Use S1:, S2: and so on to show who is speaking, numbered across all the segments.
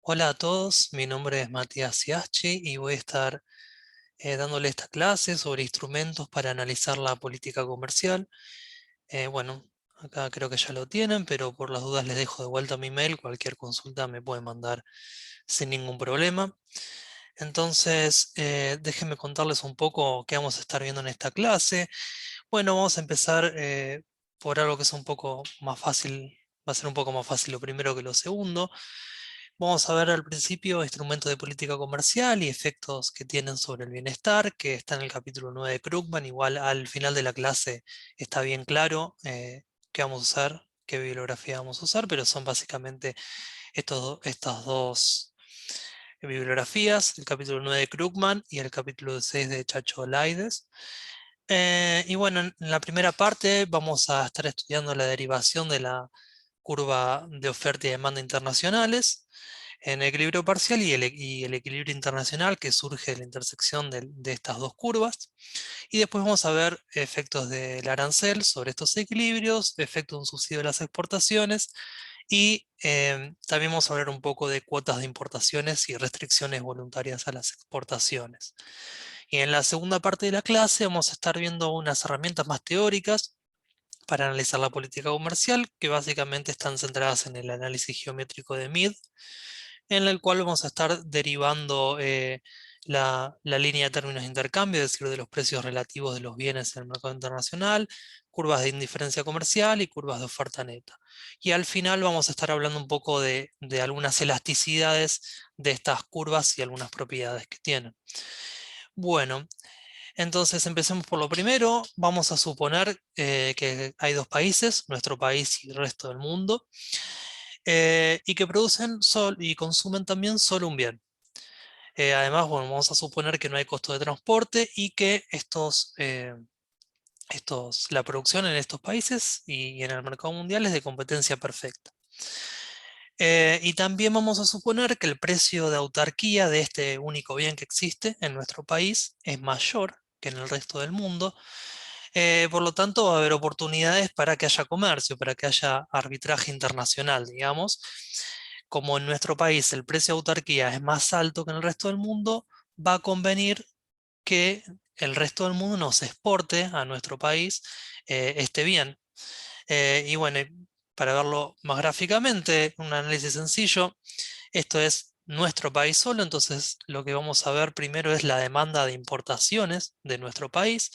S1: Hola a todos, mi nombre es Matías Siaschi y voy a estar dándole esta clase sobre instrumentos para analizar la política comercial. Bueno, acá creo que ya lo tienen, pero por las dudas les dejo de vuelta mi mail, cualquier consulta me pueden mandar sin ningún problema. Entonces, déjenme contarles un poco qué vamos a estar viendo en esta clase. Bueno, vamos a empezar por algo que es un poco más fácil, va a ser un poco más fácil lo primero que lo segundo. Vamos a ver al principio instrumentos de política comercial y efectos que tienen sobre el bienestar, que está en el capítulo 9 de Krugman. Igual al final de la clase está bien claro qué vamos a usar, qué bibliografía vamos a usar, pero son básicamente estas dos bibliografías, el capítulo 9 de Krugman y el capítulo 6 de Chacho Laides. Y bueno, en la primera parte vamos a estar estudiando la derivación de la curva de oferta y demanda internacionales en equilibrio parcial y el equilibrio internacional que surge de la intersección de estas dos curvas. Y después vamos a ver efectos del arancel sobre estos equilibrios, efecto de un subsidio de las exportaciones y también vamos a hablar un poco de cuotas de importaciones y restricciones voluntarias a las exportaciones. Y en la segunda parte de la clase vamos a estar viendo unas herramientas más teóricas para analizar la política comercial, que básicamente están centradas en el análisis geométrico de Meade, en el cual vamos a estar derivando la línea de términos de intercambio, es decir, de los precios relativos de los bienes en el mercado internacional, curvas de indiferencia comercial y curvas de oferta neta. Y al final vamos a estar hablando un poco de algunas elasticidades de estas curvas y algunas propiedades que tienen. Bueno, entonces empecemos por lo primero. Vamos a suponer que hay dos países, nuestro país y el resto del mundo, y que producen y consumen también solo un bien. Además, bueno, vamos a suponer que no hay costo de transporte y que la producción en estos países y en el mercado mundial es de competencia perfecta. Y también vamos a suponer que el precio de autarquía de este único bien que existe en nuestro país es mayor que en el resto del mundo. Por lo tanto, va a haber oportunidades para que haya comercio, para que haya arbitraje internacional, digamos. Como en nuestro país el precio de autarquía es más alto que en el resto del mundo, va a convenir que el resto del mundo nos exporte a nuestro país este bien. Y bueno, para verlo más gráficamente, un análisis sencillo, esto es nuestro país solo, entonces lo que vamos a ver primero es la demanda de importaciones de nuestro país.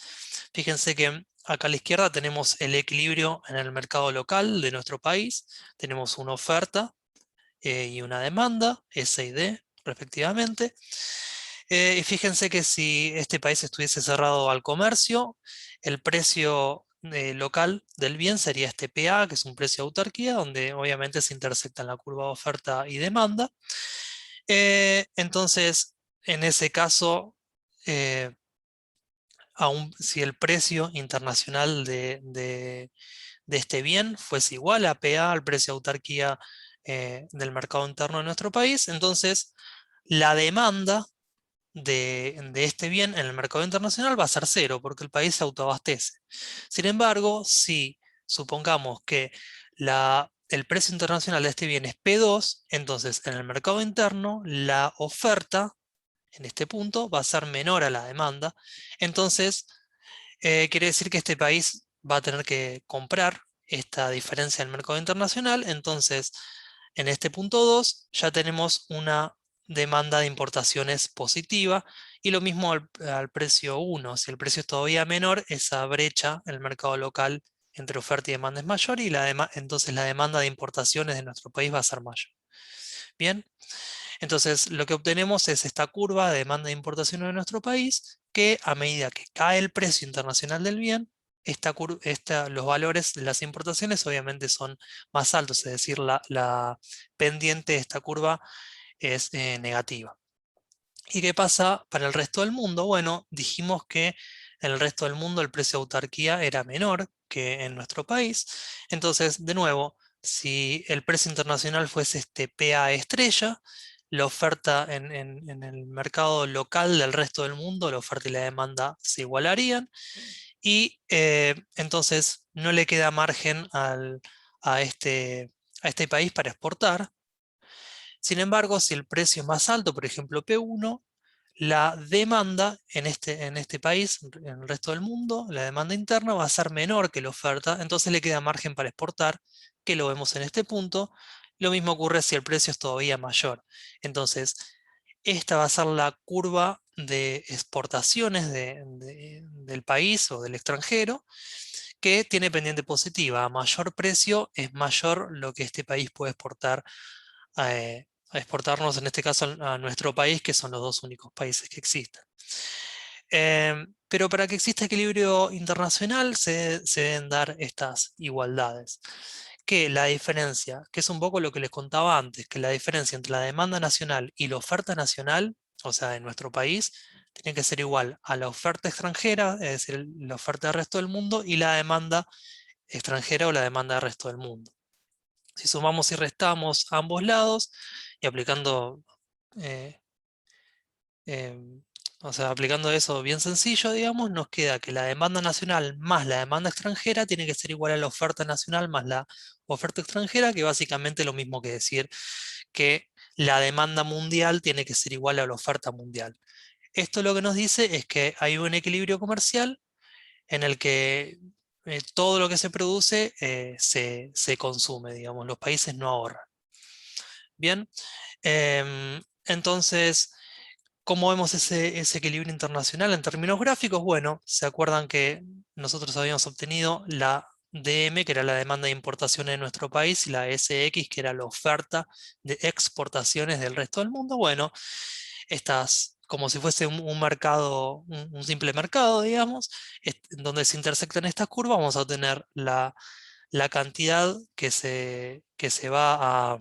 S1: Fíjense que acá a la izquierda tenemos el equilibrio en el mercado local de nuestro país, tenemos una oferta y una demanda, S y D respectivamente. Y fíjense que si este país estuviese cerrado al comercio, el precio local del bien sería este PA, que es un precio de autarquía, donde obviamente se intersectan la curva de oferta y demanda. Entonces, en ese caso, eh, aun si el precio internacional de este bien fuese igual a PA, al precio de autarquía del mercado interno de nuestro país, entonces la demanda de este bien en el mercado internacional va a ser cero, porque el país se autoabastece. Sin embargo, si supongamos que el precio internacional de este bien es P2, entonces en el mercado interno la oferta en este punto va a ser menor a la demanda. Entonces, quiere decir que este país va a tener que comprar esta diferencia en el mercado internacional. Entonces, en este punto 2 ya tenemos una demanda de importaciones positiva y lo mismo al precio 1. Si el precio es todavía menor, esa brecha en el mercado local entre oferta y demanda es mayor y entonces la demanda de importaciones de nuestro país va a ser mayor. Bien, entonces lo que obtenemos es esta curva de demanda de importaciones de nuestro país que a medida que cae el precio internacional del bien, los valores de las importaciones obviamente son más altos, es decir, la pendiente de esta curva es negativa. ¿Y qué pasa para el resto del mundo? Bueno, dijimos que en el resto del mundo el precio de autarquía era menor que en nuestro país. Entonces, de nuevo, si el precio internacional fuese este PA estrella, la oferta en el mercado local del resto del mundo, la oferta y la demanda se igualarían y entonces no le queda margen a este país para exportar. Sin embargo, si el precio es más alto, por ejemplo P1, la demanda en este país, en el resto del mundo, la demanda interna va a ser menor que la oferta, entonces le queda margen para exportar, que lo vemos en este punto. Lo mismo ocurre si el precio es todavía mayor. Entonces, esta va a ser la curva de exportaciones del país o del extranjero, que tiene pendiente positiva. A mayor precio es mayor lo que este país puede exportar, a exportarnos, en este caso a nuestro país, que son los dos únicos países que existen. Pero para que exista equilibrio internacional se deben dar estas igualdades. Que la diferencia, que es un poco lo que les contaba antes, que la diferencia entre la demanda nacional y la oferta nacional, o sea, en nuestro país, tiene que ser igual a la oferta extranjera, es decir, la oferta del resto del mundo, y la demanda extranjera o la demanda del resto del mundo. Si sumamos y restamos a ambos lados y aplicando, eh, em, o sea, aplicando eso bien sencillo, digamos, nos queda que la demanda nacional más la demanda extranjera tiene que ser igual a la oferta nacional más la oferta extranjera, que básicamente es lo mismo que decir que la demanda mundial tiene que ser igual a la oferta mundial. Esto lo que nos dice es que hay un equilibrio comercial en el que todo lo que se produce se consume, digamos, los países no ahorran. Bien, entonces, ¿cómo vemos ese equilibrio internacional en términos gráficos? Bueno, se acuerdan que nosotros habíamos obtenido la DM, que era la demanda de importación en nuestro país, y la SX, que era la oferta de exportaciones del resto del mundo. Bueno, estas, como si fuese un mercado, un simple mercado, digamos, donde se intersectan estas curvas, vamos a tener la cantidad que se va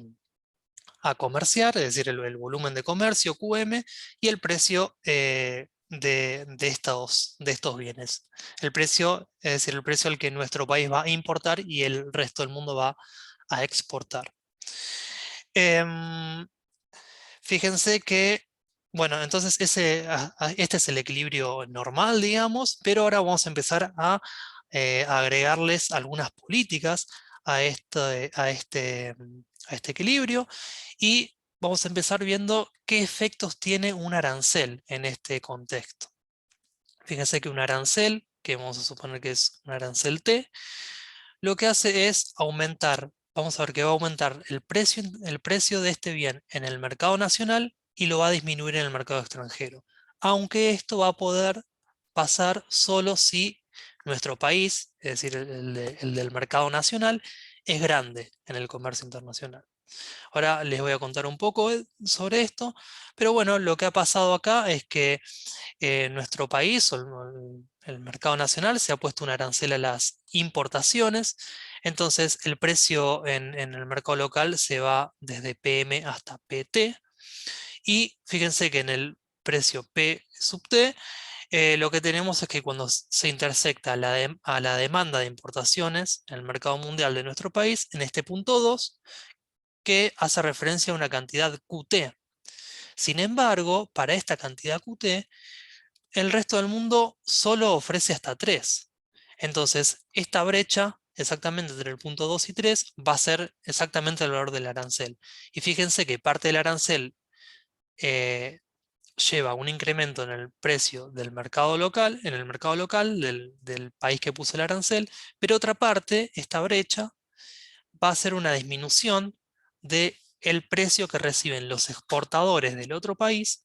S1: a comerciar, es decir, el volumen de comercio, QM, y el precio de estos bienes. El precio, es decir, el precio al que nuestro país va a importar y el resto del mundo va a exportar. Em, Fíjense que, bueno, entonces este es el equilibrio normal, digamos, pero ahora vamos a empezar a agregarles algunas políticas a este equilibrio, y vamos a empezar viendo qué efectos tiene un arancel en este contexto. Fíjense que un arancel, que vamos a suponer que es un arancel T, lo que hace es aumentar, vamos a ver que va a aumentar el precio de este bien en el mercado nacional y lo va a disminuir en el mercado extranjero. Aunque esto va a poder pasar solo si nuestro país, es decir, el del mercado nacional, es grande en el comercio internacional. Ahora les voy a contar un poco sobre esto, pero bueno, lo que ha pasado acá es que nuestro país o el mercado nacional se ha puesto un arancel a las importaciones, entonces el precio en el mercado local se va desde PM hasta PT, y fíjense que en el precio P sub T lo que tenemos es que cuando se intersecta a la demanda de importaciones en el mercado mundial de nuestro país, en este punto 2, que hace referencia a una cantidad QT. Sin embargo, para esta cantidad QT, el resto del mundo solo ofrece hasta 3. Entonces, esta brecha, exactamente entre el punto 2 y 3, va a ser exactamente el valor del arancel. Y fíjense que parte del arancel eh, lleva un incremento en el precio del mercado local, en el mercado local del país que puso el arancel, pero otra parte, esta brecha, va a ser una disminución de el precio que reciben los exportadores del otro país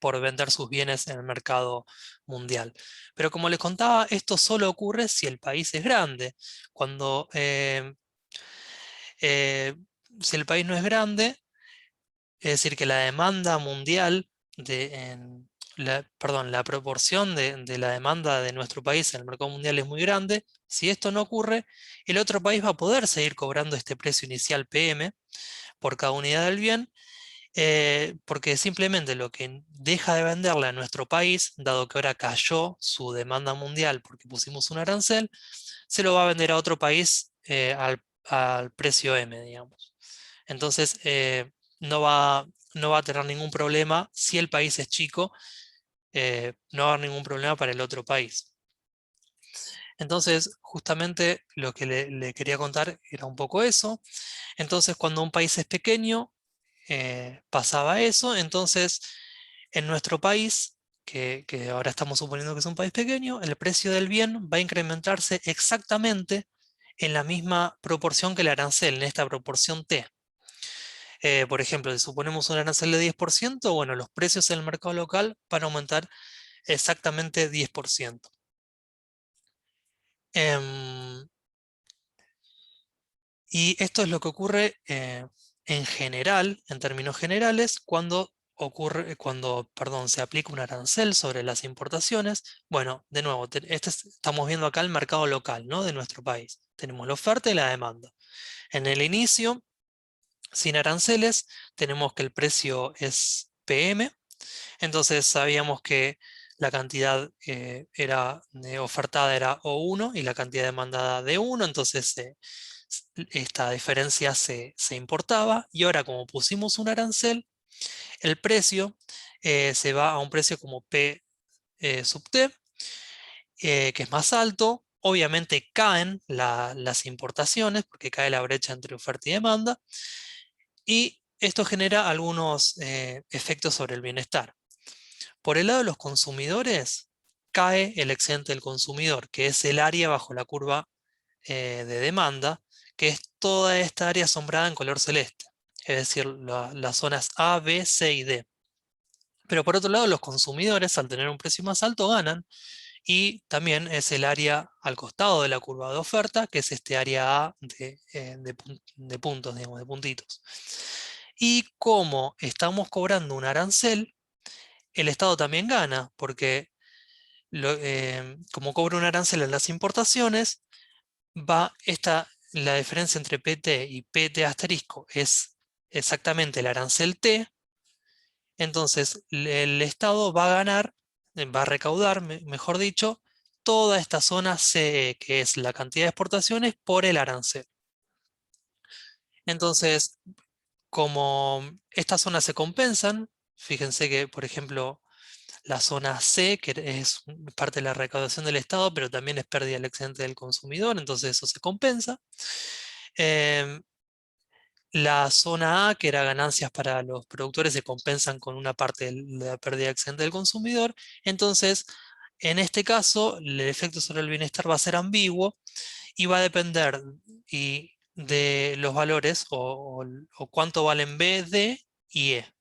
S1: por vender sus bienes en el mercado mundial. Pero como les contaba, esto solo ocurre si el país es grande. Cuando, eh, si el país no es grande, es decir, que la demanda mundial perdón, la proporción de la demanda de nuestro país en el mercado mundial es muy grande. Si esto no ocurre, el otro país va a poder seguir cobrando este precio inicial PM por cada unidad del bien, porque simplemente lo que deja de venderle a nuestro país, dado que ahora cayó su demanda mundial porque pusimos un arancel, se lo va a vender a otro país al precio M, digamos. Entonces, no va a tener ningún problema si el país es chico, no va a haber ningún problema para el otro país. Entonces, justamente lo que le quería contar era un poco eso. Entonces, cuando un país es pequeño, pasaba eso, entonces en nuestro país, que ahora estamos suponiendo que es un país pequeño, el precio del bien va a incrementarse exactamente en la misma proporción que el arancel, en esta proporción T. Por ejemplo, si suponemos un arancel de 10%, bueno, los precios en el mercado local van a aumentar exactamente 10%. Em, y esto es lo que ocurre en general, en términos generales, perdón, se aplica un arancel sobre las importaciones. Bueno, de nuevo, estamos viendo acá el mercado local, ¿no? De nuestro país. Tenemos la oferta y la demanda. En el inicio, sin aranceles, tenemos que el precio es PM. Entonces sabíamos que la cantidad ofertada era O1 y la cantidad demandada D1, entonces esta diferencia se importaba, y ahora como pusimos un arancel, el precio se va a un precio como P sub T, que es más alto. Obviamente caen las importaciones porque cae la brecha entre oferta y demanda, y esto genera algunos efectos sobre el bienestar. Por el lado de los consumidores, cae el excedente del consumidor, que es el área bajo la curva de demanda, que es toda esta área sombreada en color celeste, es decir, las zonas A, B, C y D. Pero por otro lado, los consumidores, al tener un precio más alto, ganan, y también es el área al costado de la curva de oferta, que es este área A de puntos, digamos, de puntitos. Y como estamos cobrando un arancel, el Estado también gana, porque como cobra un arancel en las importaciones, la diferencia entre PT y PT asterisco es exactamente el arancel T. Entonces el Estado va a ganar, va a recaudar, mejor dicho, toda esta zona CE, que es la cantidad de exportaciones por el arancel. Entonces, como estas zonas se compensan, fíjense que, por ejemplo, la zona C, que es parte de la recaudación del Estado, pero también es pérdida del excedente del consumidor, entonces eso se compensa. Em, la zona A, que era ganancias para los productores, se compensan con una parte de la pérdida de excedente del consumidor. Entonces, en este caso, el efecto sobre el bienestar va a ser ambiguo y va a depender de los valores o cuánto valen B, D y E.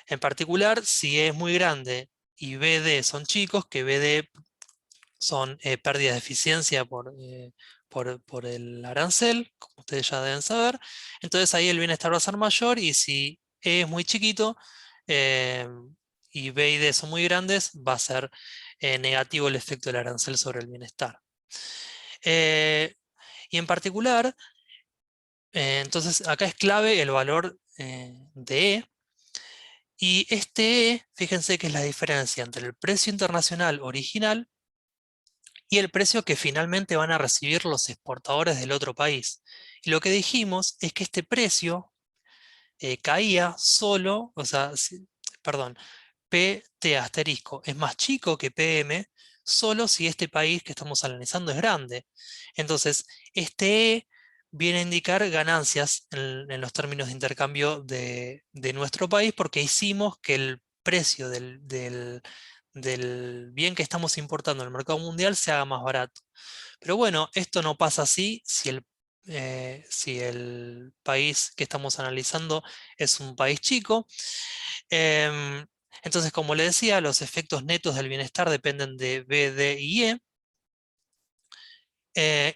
S1: En particular, si E es muy grande y B, D son chicos, que B, D son pérdidas de eficiencia por el arancel, como ustedes ya deben saber. Entonces ahí el bienestar va a ser mayor, y si E es muy chiquito eh, y B y D son muy grandes, va a ser negativo el efecto del arancel sobre el bienestar. Eh, y en particular, entonces acá es clave el valor de E. Y este E, fíjense que es la diferencia entre el precio internacional original y el precio que finalmente van a recibir los exportadores del otro país. Y lo que dijimos es que este precio caía solo, o sea, perdón, PT asterisco es más chico que PM, solo si este país que estamos analizando es grande. Entonces, este E viene a indicar ganancias en los términos de intercambio de nuestro país, porque hicimos que el precio del bien que estamos importando en el mercado mundial se haga más barato. Pero bueno, esto no pasa así si el país que estamos analizando es un país chico. Em, entonces, como le decía, los efectos netos del bienestar dependen de B, D y E.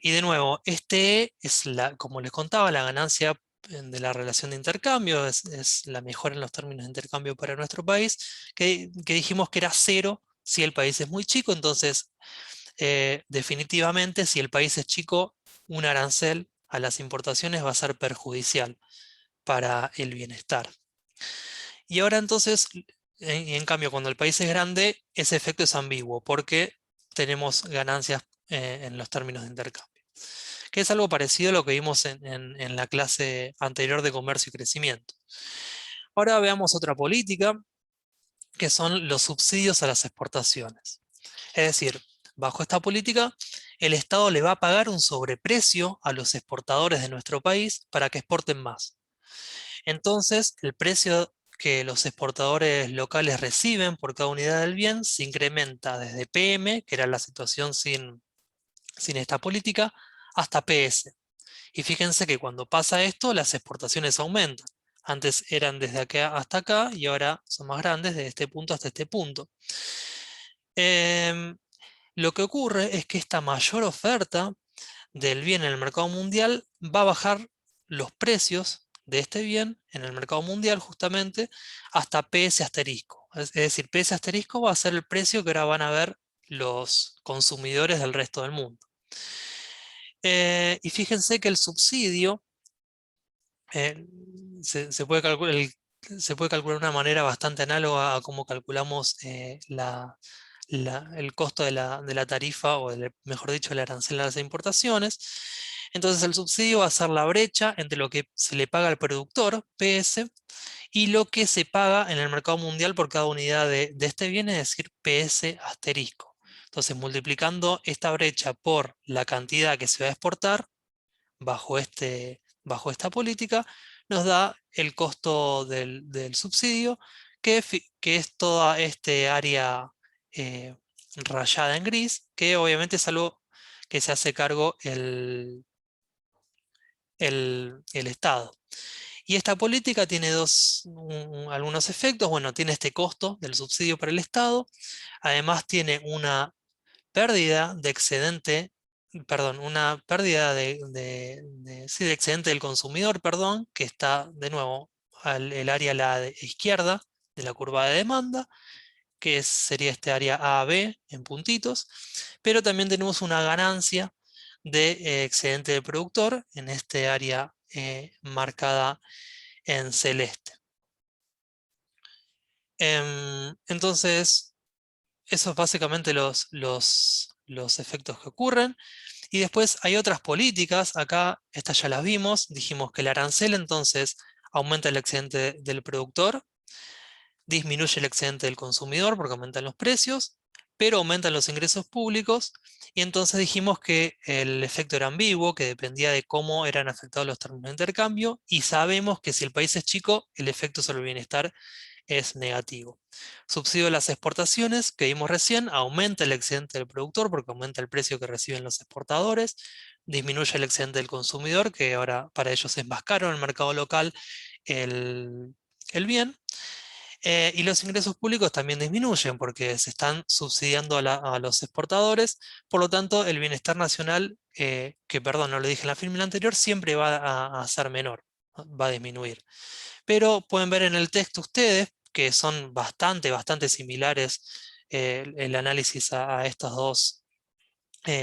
S1: Y de nuevo, este E es, como les contaba, la ganancia de la relación de intercambio, es la mejora en los términos de intercambio para nuestro país, que dijimos que era cero si el país es muy chico. Entonces, definitivamente, si el país es chico, un arancel a las importaciones va a ser perjudicial para el bienestar. Y ahora entonces, en cambio, cuando el país es grande, ese efecto es ambiguo, porque tenemos ganancias en los términos de intercambio, que es algo parecido a lo que vimos en la clase anterior de comercio y crecimiento. Ahora veamos otra política, que son los subsidios a las exportaciones. Es decir, bajo esta política, el Estado le va a pagar un sobreprecio a los exportadores de nuestro país para que exporten más. Entonces, el precio que los exportadores locales reciben por cada unidad del bien se incrementa desde PM, que era la situación sin esta política, hasta PS. Y fíjense que cuando pasa esto, las exportaciones aumentan. Antes eran desde acá hasta acá y ahora son más grandes desde este punto hasta este punto. Em, lo que ocurre es que esta mayor oferta del bien en el mercado mundial va a bajar los precios de este bien en el mercado mundial justamente hasta PS asterisco. Es decir, PS asterisco va a ser el precio que ahora van a ver los consumidores del resto del mundo. Y fíjense que el subsidio eh, se puede calcular, se puede calcular de una manera bastante análoga a cómo calculamos el costo de la tarifa, o mejor dicho, el arancel a las importaciones. Entonces el subsidio va a ser la brecha entre lo que se le paga al productor, PS, y lo que se paga en el mercado mundial por cada unidad de este bien, es decir, PS asterisco. Entonces, multiplicando esta brecha por la cantidad que se va a exportar, bajo esta política, nos da el costo del subsidio, que es toda este área eh, rayada en gris, que obviamente es algo que se hace cargo el Estado. Y esta política tiene algunos efectos. Bueno, tiene este costo del subsidio para el Estado, además tiene una pérdida de excedente, perdón, una pérdida sí, de excedente del consumidor, perdón, que está de nuevo el área a la izquierda de la curva de demanda, sería este área A-B en puntitos, pero también tenemos una ganancia de excedente del productor en este área marcada en celeste. Entonces, esos básicamente los efectos que ocurren. Y después hay otras políticas, acá estas ya las vimos, dijimos que el arancel entonces aumenta el excedente del productor, disminuye el excedente del consumidor porque aumentan los precios, pero aumentan los ingresos públicos, y entonces dijimos que el efecto era ambiguo, que dependía de cómo eran afectados los términos de intercambio, y sabemos que si el país es chico, el efecto sobre el bienestar es negativo. Subsidio de las exportaciones, que vimos recién, aumenta el excedente del productor porque aumenta el precio que reciben los exportadores, disminuye el excedente del consumidor, que ahora para ellos es más caro en el mercado local el, el bien. Y los ingresos públicos también disminuyen porque se están subsidiando a los exportadores, por lo tanto el bienestar nacional, que perdón, no lo dije en la fórmula anterior, siempre va a ser menor, va a disminuir. Pero pueden ver en el texto ustedes que son bastante similares el análisis a estas dos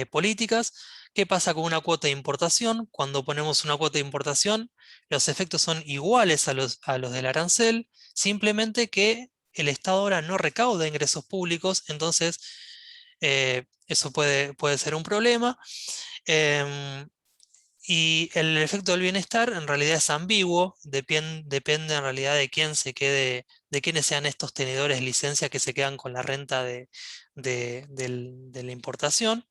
S1: políticas. ¿Qué pasa con una cuota de importación? Cuando ponemos una cuota de importación, los efectos son iguales a los del arancel, simplemente que el Estado ahora no recauda ingresos públicos, entonces eso puede ser un problema. Em, y el efecto del bienestar en realidad es ambiguo, depende en realidad de quién se quede, de quiénes sean estos tenedores de licencia que se quedan con la renta de la importación.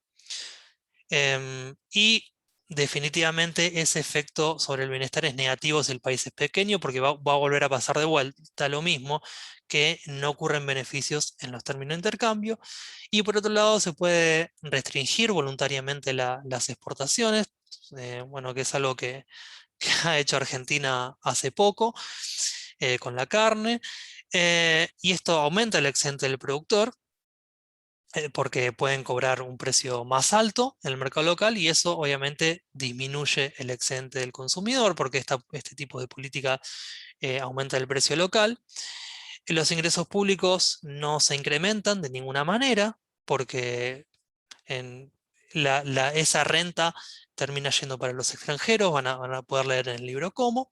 S1: Y definitivamente ese efecto sobre el bienestar es negativo si el país es pequeño, porque va a volver a pasar de vuelta lo mismo, que no ocurren beneficios en los términos de intercambio. Y por otro lado, se puede restringir voluntariamente las exportaciones, bueno, que es algo que ha hecho Argentina hace poco con la carne, y esto aumenta el excedente del productor, porque pueden cobrar un precio más alto en el mercado local, y eso obviamente disminuye el excedente del consumidor porque este tipo de política aumenta el precio local. Los ingresos públicos no se incrementan de ninguna manera porque en esa renta termina yendo para los extranjeros, van a poder leer en el libro cómo.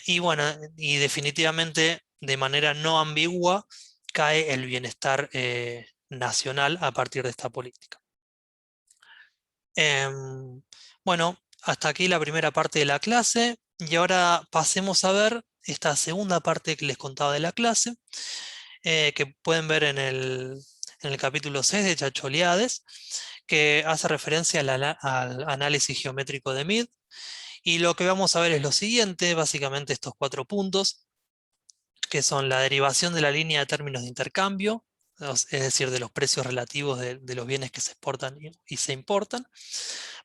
S1: Y bueno, y definitivamente de manera no ambigua cae el bienestar nacional a partir de esta política. Em, bueno, hasta aquí la primera parte de la clase, y ahora pasemos a ver esta segunda parte que les contaba de la clase, que pueden ver en el capítulo 6 de Chacholiades, que hace referencia al análisis geométrico de Mead. Y lo que vamos a ver es lo siguiente, básicamente estos 4 puntos, que son la derivación de la línea de términos de intercambio, es decir, de los precios relativos de los bienes que se exportan y se importan.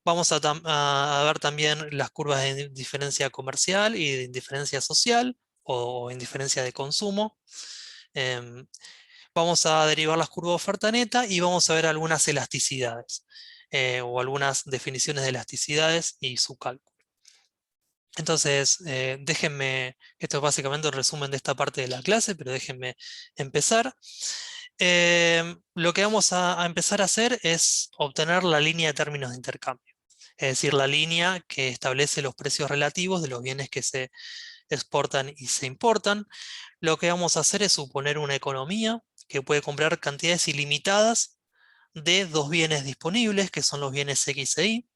S1: Vamos a ver también las curvas de diferencia comercial y de indiferencia social o indiferencia de consumo. Em, Vamos a derivar las curvas de oferta neta y vamos a ver algunas elasticidades o algunas definiciones de elasticidades y su cálculo. Entonces, déjenme, esto es básicamente un resumen de esta parte de la clase, pero déjenme empezar. Lo que vamos a empezar a hacer es obtener la línea de términos de intercambio, es decir, la línea que establece los precios relativos de los bienes que se exportan y se importan. Lo que vamos a hacer es suponer una economía que puede comprar cantidades ilimitadas de dos bienes disponibles, que son los bienes X e Y,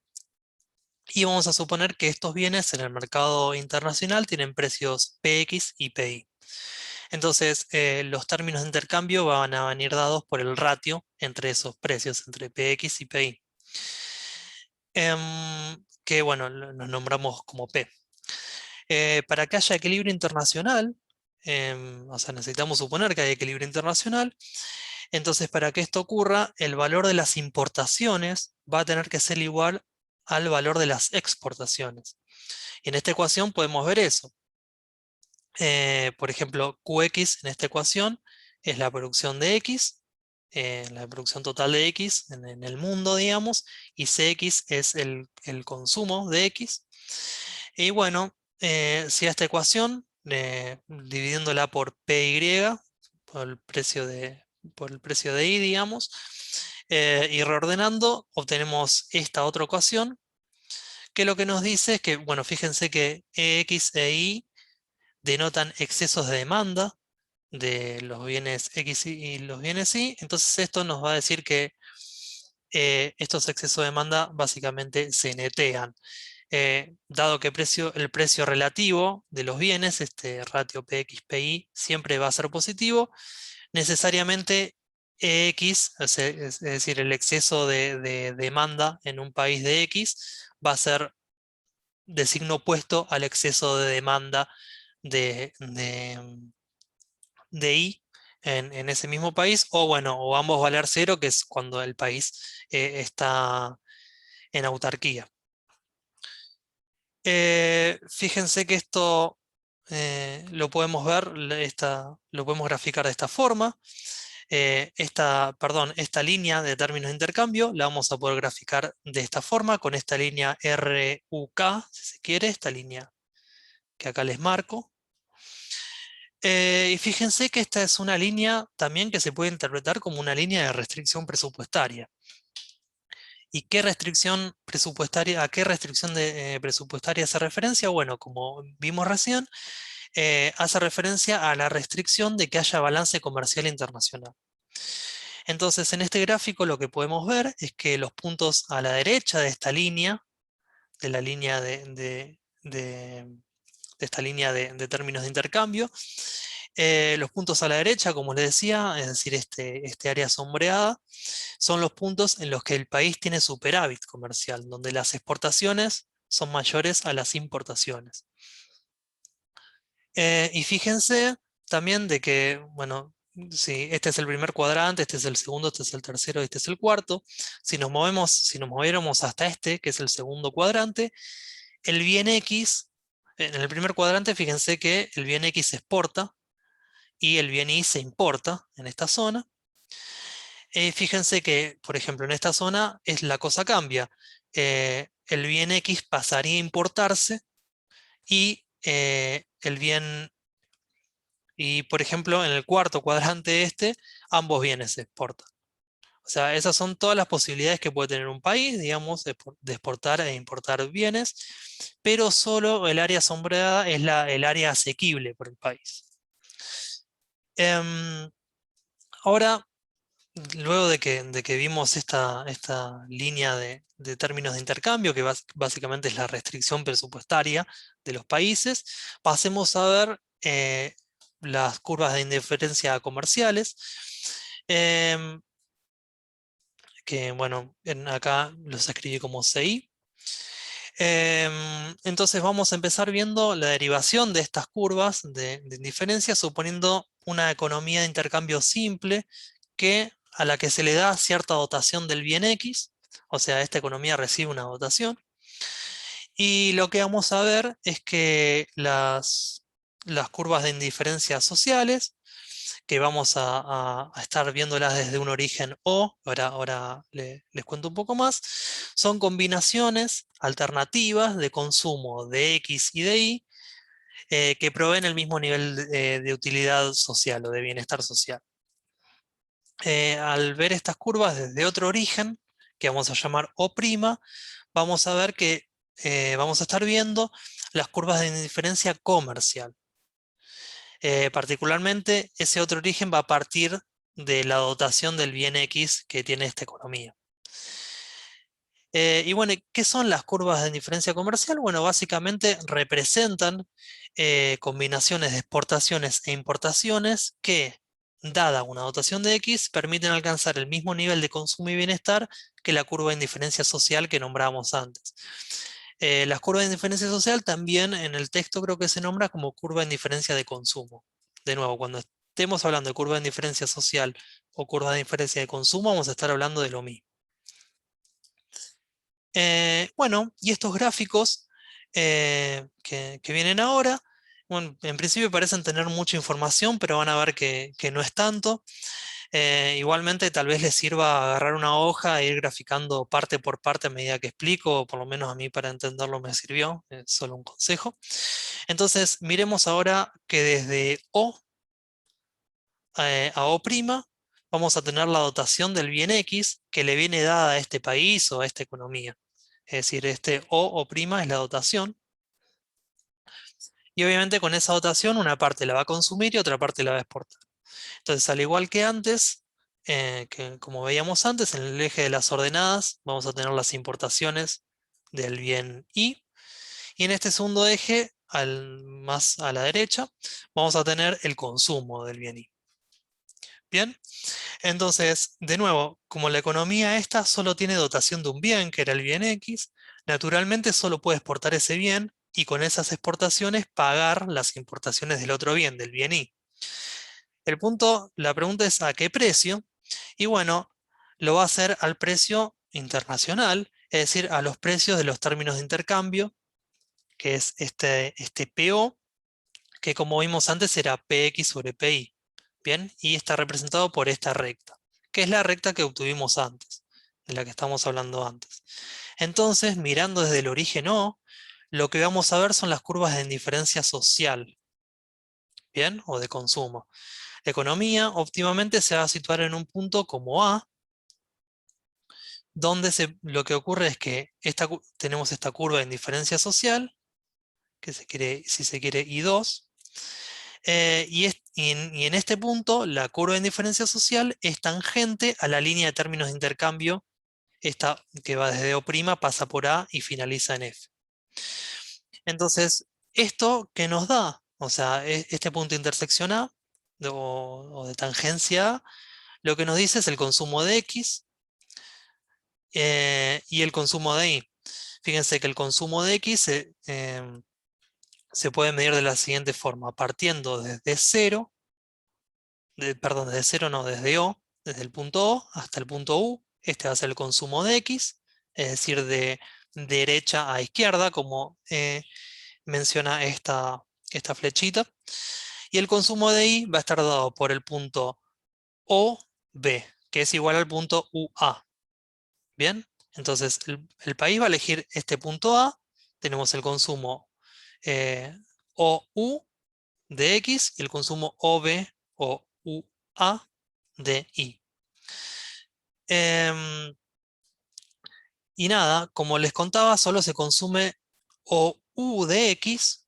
S1: y vamos a suponer que estos bienes en el mercado internacional tienen precios PX y PY. Entonces, los términos de intercambio van a venir dados por el ratio entre esos precios, entre PX y PY. Que bueno, nos nombramos como P. Para que haya equilibrio internacional, o sea, necesitamos suponer que hay equilibrio internacional. Entonces, para que esto ocurra, el valor de las importaciones va a tener que ser igual al valor de las exportaciones. Y en esta ecuación podemos ver eso. Por ejemplo, QX en esta ecuación es la producción de X, la producción total de X en el mundo, digamos, y CX es el consumo de X. Y bueno, si a esta ecuación, dividiéndola por PY, por el precio por el precio de Y, digamos, y reordenando, obtenemos esta otra ecuación, que lo que nos dice es que, bueno, fíjense que X e Y denotan excesos de demanda de los bienes X y los bienes Y, entonces esto nos va a decir que estos excesos de demanda básicamente se netean. Dado que el precio relativo de los bienes, este ratio PX-PY, siempre va a ser positivo, necesariamente EX, es decir, el exceso de demanda en un país de X, va a ser de signo opuesto al exceso de demanda de de I en ese mismo país, o bueno, o ambos valer cero, que es cuando el país está en autarquía. Fíjense que esto lo podemos ver, lo podemos graficar de esta forma. Esta línea de términos de intercambio la vamos a poder graficar de esta forma, con esta línea RUK, si se quiere, esta línea que acá les marco. Y fíjense que esta es una línea también que se puede interpretar como una línea de restricción presupuestaria. ¿Y qué restricción presupuestaria, a qué restricción presupuestaria hace referencia? Bueno, como vimos recién, hace referencia a la restricción de que haya balance comercial internacional. Entonces, en este gráfico lo que podemos ver es que los puntos a la derecha de esta línea, de la línea de esta línea de términos de intercambio, los puntos a la derecha, como les decía, es decir, este área sombreada, son los puntos en los que el país tiene superávit comercial, donde las exportaciones son mayores a las importaciones. Y fíjense también de que, bueno, si este es el primer cuadrante, este es el segundo, este es el tercero, este es el cuarto. Si nos moviéramos hasta este, que es el segundo cuadrante, el bien X, en el primer cuadrante, fíjense que el bien X se exporta y el bien Y se importa en esta zona. Fíjense que, por ejemplo, en esta zona la cosa cambia. El bien X pasaría a importarse y por ejemplo, en el cuarto cuadrante ambos bienes se exportan. O sea, esas son todas las posibilidades que puede tener un país, digamos, de exportar e importar bienes, pero solo el área sombreada es el área asequible por el país. Em, Ahora, luego de que vimos esta línea de términos de intercambio, que básicamente es la restricción presupuestaria de los países, pasemos a ver las curvas de indiferencia comerciales, em, que bueno, acá los escribí como CI. Entonces vamos a empezar viendo la derivación de estas curvas de indiferencia, suponiendo una economía de intercambio simple a la que se le da cierta dotación del bien X, o sea, esta economía recibe una dotación, y lo que vamos a ver es que las curvas de indiferencia sociales, que vamos a estar viéndolas desde un origen O, ahora les cuento un poco más, son combinaciones alternativas de consumo de X y de Y que proveen el mismo nivel de utilidad social o de bienestar social. Al ver estas curvas desde otro origen, que vamos a llamar O', vamos a ver que vamos a estar viendo las curvas de indiferencia comercial. Particularmente, ese otro origen va a partir de la dotación del bien X que tiene esta economía. Y bueno, ¿qué son las curvas de diferencia comercial? Bueno, básicamente representan combinaciones de exportaciones e importaciones que, dada una dotación de X, permiten alcanzar el mismo nivel de consumo y bienestar que la curva de indiferencia social que nombrábamos antes. Las curvas de indiferencia social también en el texto creo que se nombra como curva de indiferencia de consumo. De nuevo, cuando estemos hablando de curva de indiferencia social o curva de indiferencia de consumo, vamos a estar hablando de lo mismo. Bueno, y estos gráficos que vienen ahora, bueno, en principio parecen tener mucha información, pero van a ver que no es tanto. Igualmente, tal vez les sirva agarrar una hoja e ir graficando parte por parte a medida que explico, o por lo menos a mí para entenderlo me sirvió, es solo un consejo. Entonces, miremos ahora que desde O a O', vamos a tener la dotación del bien X que le viene dada a este país o a esta economía. Es decir, este O' es la dotación. Y obviamente con esa dotación una parte la va a consumir y otra parte la va a exportar. Entonces, al igual que antes, que como veíamos antes, en el eje de las ordenadas vamos a tener las importaciones del bien Y. Y en este segundo eje, más a la derecha, vamos a tener el consumo del bien Y. Bien, entonces, de nuevo, como la economía esta solo tiene dotación de un bien, que era el bien X, naturalmente solo puede exportar ese bien y con esas exportaciones pagar las importaciones del otro bien, del bien Y. La pregunta es ¿a qué precio? Y bueno, lo va a hacer al precio internacional, es decir, a los precios de los términos de intercambio, que es este PO, que como vimos antes era PX sobre PI. Bien, y está representado por esta recta, que es la recta que obtuvimos antes, de la que estamos hablando antes. Entonces, mirando desde el origen O, lo que vamos a ver son las curvas de indiferencia social, ¿bien? O de consumo. La economía óptimamente se va a situar en un punto como A, donde lo que ocurre es que tenemos esta curva de indiferencia social, que si se quiere I2, y en este punto la curva de indiferencia social es tangente a la línea de términos de intercambio, esta que va desde O', pasa por A y finaliza en F. Entonces, ¿esto qué nos da? O sea, este punto de intersección A o de tangencia A, lo que nos dice es el consumo de X y el consumo de Y. Fíjense que el consumo de X se puede medir de la siguiente forma, partiendo desde cero, perdón, desde cero no, desde O, desde el punto O hasta el punto U. Este va a ser el consumo de X, es decir, de derecha a izquierda, como menciona esta flechita. Y el consumo de Y va a estar dado por el punto OB, que es igual al punto UA. ¿Bien? Entonces, el país va a elegir este punto A, tenemos el consumo OU de X y el consumo OB o UA de Y. Em, y nada, como les contaba, solo se consume OU de X,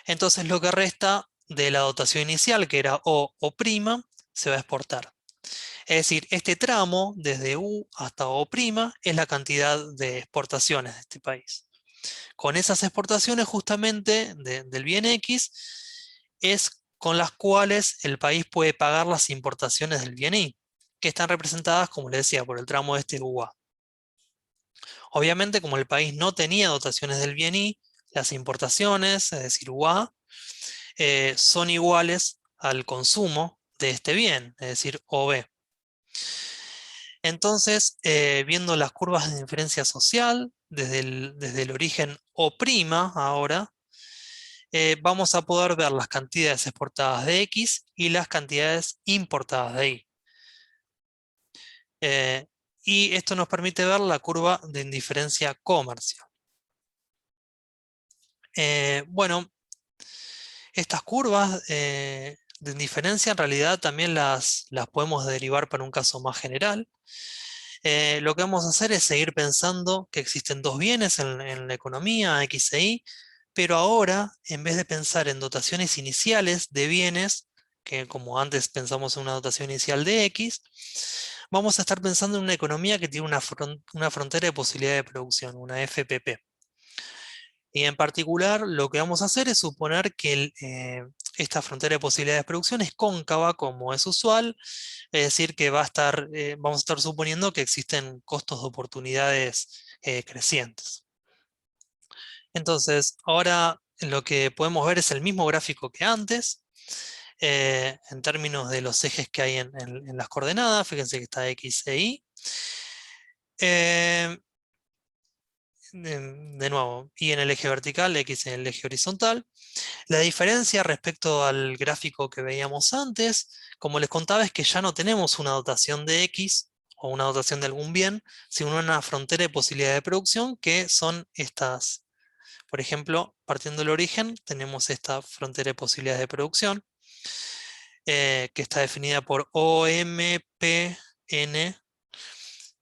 S1: entonces lo que resta de la dotación inicial, que era O', se va a exportar. Es decir, este tramo, desde U hasta O', es la cantidad de exportaciones de este país. Con esas exportaciones justamente del bien X es con las cuales el país puede pagar las importaciones del bien Y, que están representadas, como les decía, por el tramo este UA. Obviamente, como el país no tenía dotaciones del bien Y, las importaciones, es decir, UA, son iguales al consumo de este bien, es decir, OB. Entonces, viendo las curvas de diferencia social, desde el origen O' ahora, vamos a poder ver las cantidades exportadas de X y las cantidades importadas de Y. Eh, y esto nos permite ver la curva de indiferencia comercial. Bueno, estas curvas de indiferencia en realidad también las podemos derivar para un caso más general. Lo que vamos a hacer es seguir pensando que existen dos bienes en la economía, X e Y, pero ahora, en vez de pensar en dotaciones iniciales de bienes, que como antes pensamos en una dotación inicial de X, vamos a estar pensando en una economía que tiene una frontera de posibilidad de producción, una FPP. Y en particular, lo que vamos a hacer es suponer que esta frontera de posibilidades de producción es cóncava, como es usual, es decir, que vamos a estar suponiendo que existen costos de oportunidades crecientes. Entonces, ahora lo que podemos ver es el mismo gráfico que antes, en términos de los ejes que hay en las coordenadas. Fíjense que está X e Y. Eh, de nuevo, Y en el eje vertical, X en el eje horizontal. La diferencia respecto al gráfico que veíamos antes, como les contaba, es que ya no tenemos una dotación de X o una dotación de algún bien, sino una frontera de posibilidad de producción, que son estas. Por ejemplo, partiendo del origen, tenemos esta frontera de posibilidades de producción, que está definida por OMPN.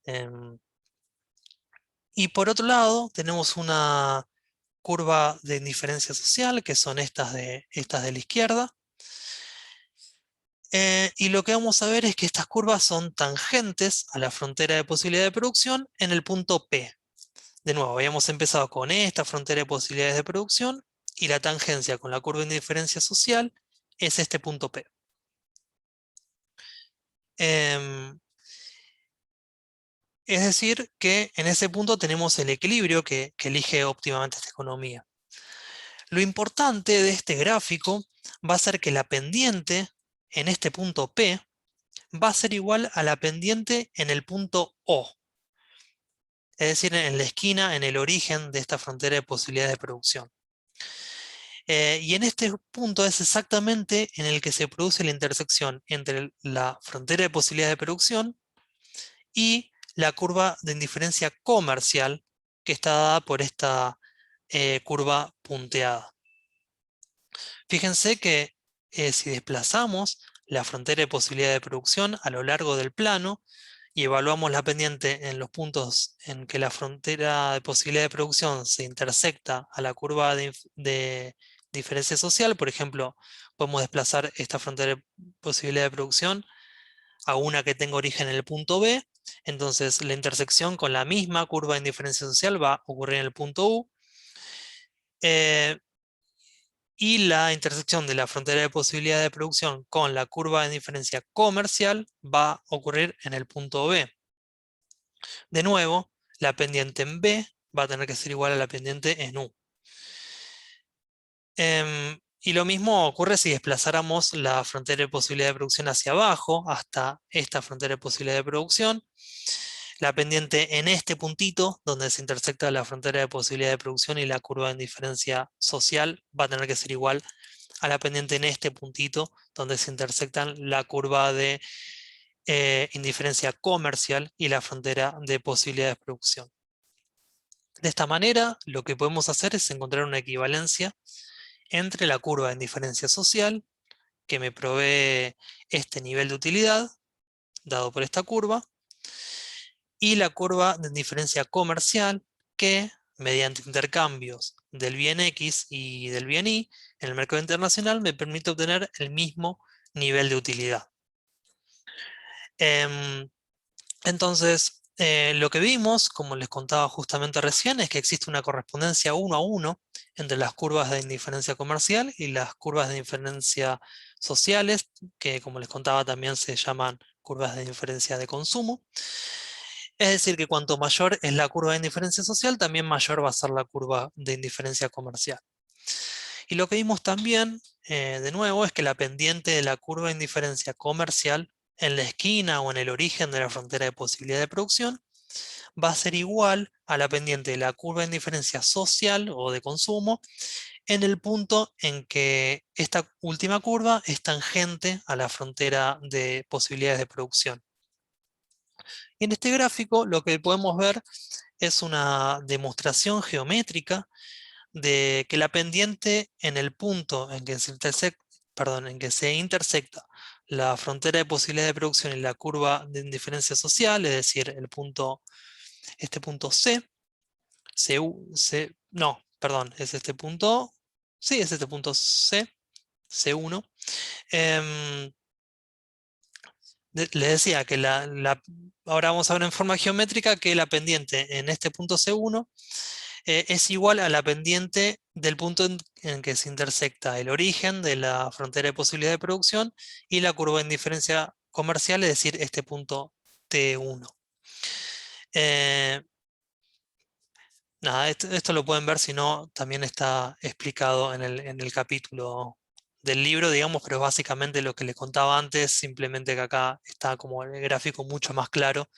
S1: em, y por otro lado, tenemos una curva de indiferencia social, que son estas de la izquierda. Y lo que vamos a ver es que estas curvas son tangentes a la frontera de posibilidad de producción en el punto P. De nuevo, habíamos empezado con esta frontera de posibilidades de producción y la tangencia con la curva de indiferencia social es este punto P. Em, es decir, que en ese punto tenemos el equilibrio que elige óptimamente esta economía. Lo importante de este gráfico va a ser que la pendiente en este punto P va a ser igual a la pendiente en el punto O, es decir, en la esquina, en el origen de esta frontera de posibilidades de producción. Y en este punto es exactamente en el que se produce la intersección entre la frontera de posibilidades de producción y la curva de indiferencia comercial, que está dada por esta curva punteada. Fíjense que si desplazamos la frontera de posibilidad de producción a lo largo del plano y evaluamos la pendiente en los puntos en que la frontera de posibilidad de producción se intersecta a la curva de diferencia social, por ejemplo, podemos desplazar esta frontera de posibilidad de producción a una que tenga origen en el punto B, entonces la intersección con la misma curva de indiferencia social va a ocurrir en el punto U. eh, y la intersección de la frontera de posibilidad de producción con la curva de diferencia comercial va a ocurrir en el punto B. De nuevo, la pendiente en B va a tener que ser igual a la pendiente en U. Y lo mismo ocurre si desplazáramos la frontera de posibilidad de producción hacia abajo, hasta esta frontera de posibilidad de producción. La pendiente en este puntito, donde se intersecta la frontera de posibilidad de producción y la curva de indiferencia social, va a tener que ser igual a la pendiente en este puntito, donde se intersectan la curva de indiferencia comercial y la frontera de posibilidad de producción. De esta manera, lo que podemos hacer es encontrar una equivalencia entre la curva de indiferencia social, que me provee este nivel de utilidad, dado por esta curva, y la curva de indiferencia comercial, que, mediante intercambios del bien X y del bien Y, en el mercado internacional me permite obtener el mismo nivel de utilidad. Em, entonces, lo que vimos, como les contaba justamente recién, es que existe una correspondencia 1 a 1 entre las curvas de indiferencia comercial y las curvas de indiferencia sociales, que como les contaba también se llaman curvas de indiferencia de consumo. Es decir, que cuanto mayor es la curva de indiferencia social, también mayor va a ser la curva de indiferencia comercial. Y lo que vimos también, de nuevo, es que la pendiente de la curva de indiferencia comercial en la esquina o en el origen de la frontera de posibilidad de producción va a ser igual a la pendiente de la curva de indiferencia social o de consumo en el punto en que esta última curva es tangente a la frontera de posibilidades de producción. Y en este gráfico lo que podemos ver es una demostración geométrica de que la pendiente en el punto en que se intersecta la frontera de posibilidades de producción y la curva de indiferencia social, es decir, este punto C, no, perdón, es este punto, sí, es este punto C, C1. Em, Les decía que ahora vamos a ver en forma geométrica que la pendiente en este punto C1 es igual a la pendiente del punto en que se intersecta el origen de la frontera de posibilidad de producción y la curva de indiferencia comercial, es decir, este punto T1. Eh, Nada, esto lo pueden ver, si no, también está explicado en el capítulo del libro, digamos, pero es básicamente lo que les contaba antes, simplemente que acá está como el gráfico mucho más claro.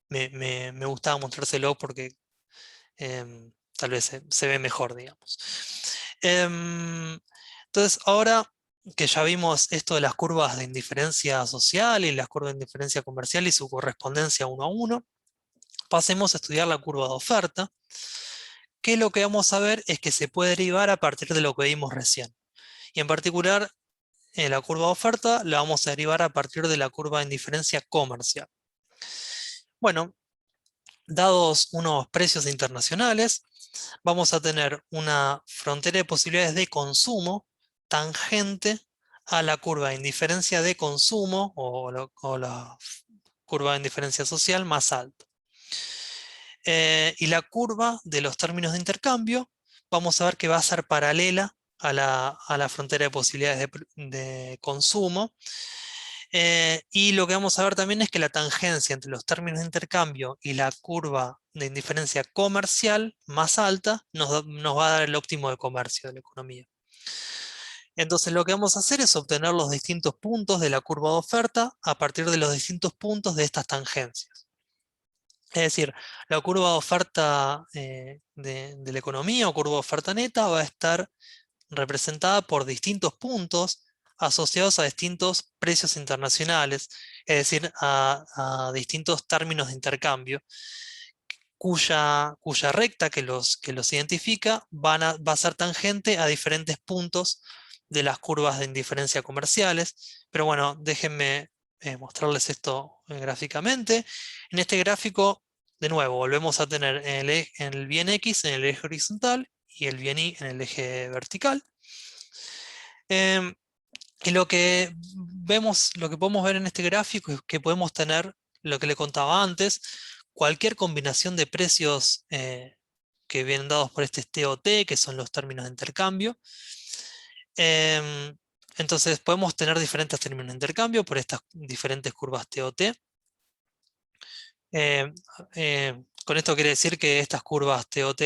S1: Me gustaba mostrárselo porque tal vez se ve mejor, digamos. Em, entonces, ahora que ya vimos esto de las curvas de indiferencia social y las curvas de indiferencia comercial y su correspondencia uno a uno, pasemos a estudiar la curva de oferta, que lo que vamos a ver es que se puede derivar a partir de lo que vimos recién. Y en particular, la curva de oferta la vamos a derivar a partir de la curva de indiferencia comercial. Bueno, dados unos precios internacionales, vamos a tener una frontera de posibilidades de consumo tangente a la curva de indiferencia de consumo o la curva de indiferencia social más alta. Y la curva de los términos de intercambio, vamos a ver que va a ser paralela a la frontera de posibilidades de consumo. Y lo que vamos a ver también es que la tangencia entre los términos de intercambio y la curva de indiferencia comercial más alta nos va a dar el óptimo de comercio de la economía. Entonces lo que vamos a hacer es obtener los distintos puntos de la curva de oferta a partir de los distintos puntos de estas tangencias. Es decir, la curva de oferta de la economía o curva de oferta neta va a estar representada por distintos puntos asociados a distintos precios internacionales, es decir, a distintos términos de intercambio, cuya recta que los identifica va a ser tangente a diferentes puntos de las curvas de indiferencia comerciales. Pero bueno, déjenme mostrarles esto gráficamente. En este gráfico, de nuevo, volvemos a tener en el bien X en el eje horizontal y el bien Y en el eje vertical. Em, y lo que podemos ver en este gráfico es que podemos tener lo que le contaba antes, cualquier combinación de precios que vienen dados por este TOT, que son los términos de intercambio. Em, entonces podemos tener diferentes términos de intercambio por estas diferentes curvas TOT. Eh, con esto quiere decir que estas curvas TOT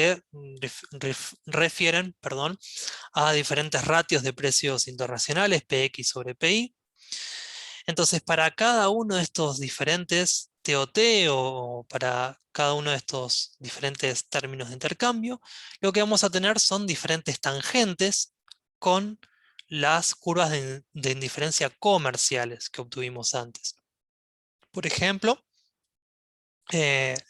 S1: refieren, perdón, a diferentes ratios de precios internacionales, PX sobre PI. Entonces, para cada uno de estos diferentes TOT o para cada uno de estos diferentes términos de intercambio, lo que vamos a tener son diferentes tangentes con las curvas de indiferencia comerciales que obtuvimos antes. Por ejemplo,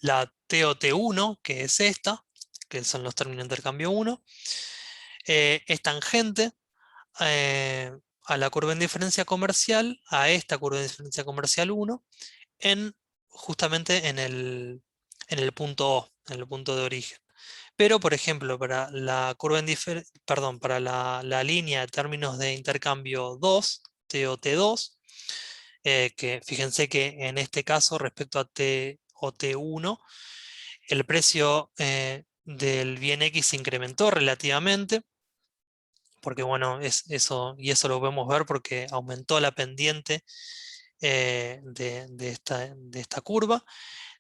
S1: la TOT1, que es esta, que son los términos de intercambio 1, es tangente eh, a la curva de indiferencia comercial, a esta curva de indiferencia comercial 1, justamente en el punto O, en el punto de origen. Pero, por ejemplo, para la curva perdón, para la línea de términos de intercambio 2, TOT2, que fíjense que en este caso, respecto a TOT1, el precio del bien X se incrementó relativamente, porque bueno, y eso lo podemos ver porque aumentó la pendiente de esta curva.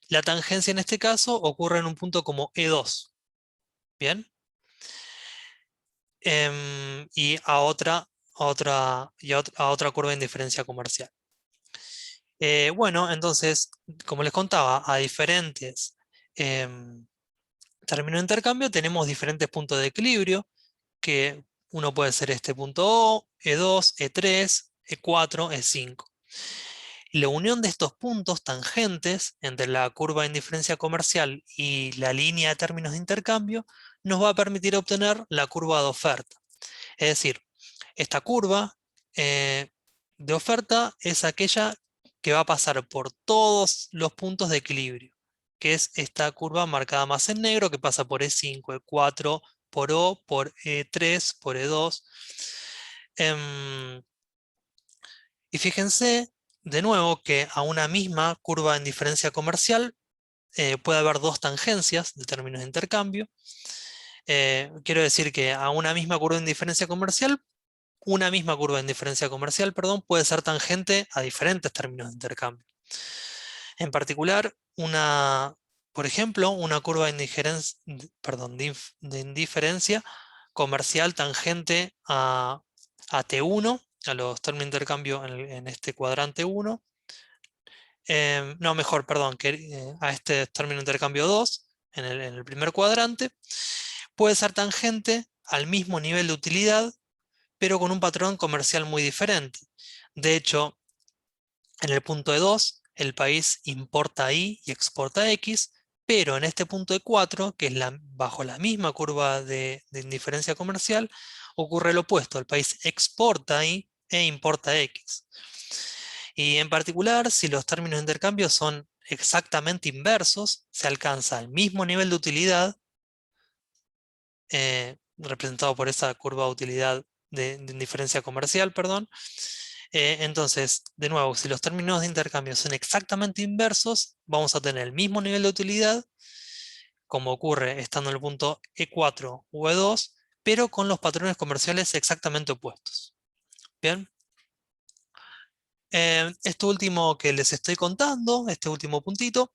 S1: La tangencia en este caso ocurre en un punto como E2, ¿bien? Y a otra curva de indiferencia comercial. Bueno, entonces, como les contaba, a diferentes em, términos de intercambio tenemos diferentes puntos de equilibrio, que uno puede ser este punto O, E2, E3, E4, E5. La unión de estos puntos tangentes entre la curva de indiferencia comercial y la línea de términos de intercambio nos va a permitir obtener la curva de oferta. Es decir, esta curva eh, de oferta es aquella que va a pasar por todos los puntos de equilibrio, que es esta curva marcada más en negro que pasa por E5, E4, por O, por E3, por E2. Em, y fíjense de nuevo que a una misma curva en diferencia comercial puede haber dos tangencias de términos de intercambio. Quiero decir que a una misma curva en diferencia comercial, una misma curva en diferencia comercial, perdón, puede ser tangente a diferentes términos de intercambio. En particular, por ejemplo, una curva perdón, de indiferencia comercial tangente a T1, a los términos de intercambio en este cuadrante 1. No, mejor, perdón, a este término de intercambio 2, en el primer cuadrante, puede ser tangente al mismo nivel de utilidad, pero con un patrón comercial muy diferente. De hecho, en el punto E2, el país importa Y y exporta X, pero en este punto E4, que es bajo la misma curva de indiferencia comercial, ocurre lo opuesto, el país exporta Y e importa X. Y en particular, si los términos de intercambio son exactamente inversos, se alcanza el mismo nivel de utilidad, representado por esa curva de utilidad de indiferencia comercial, perdón. Entonces, de nuevo, si los términos de intercambio son exactamente inversos, vamos a tener el mismo nivel de utilidad, como ocurre estando en el punto E4 o E2, pero con los patrones comerciales exactamente opuestos. Bien. Esto último que les estoy contando, este último puntito,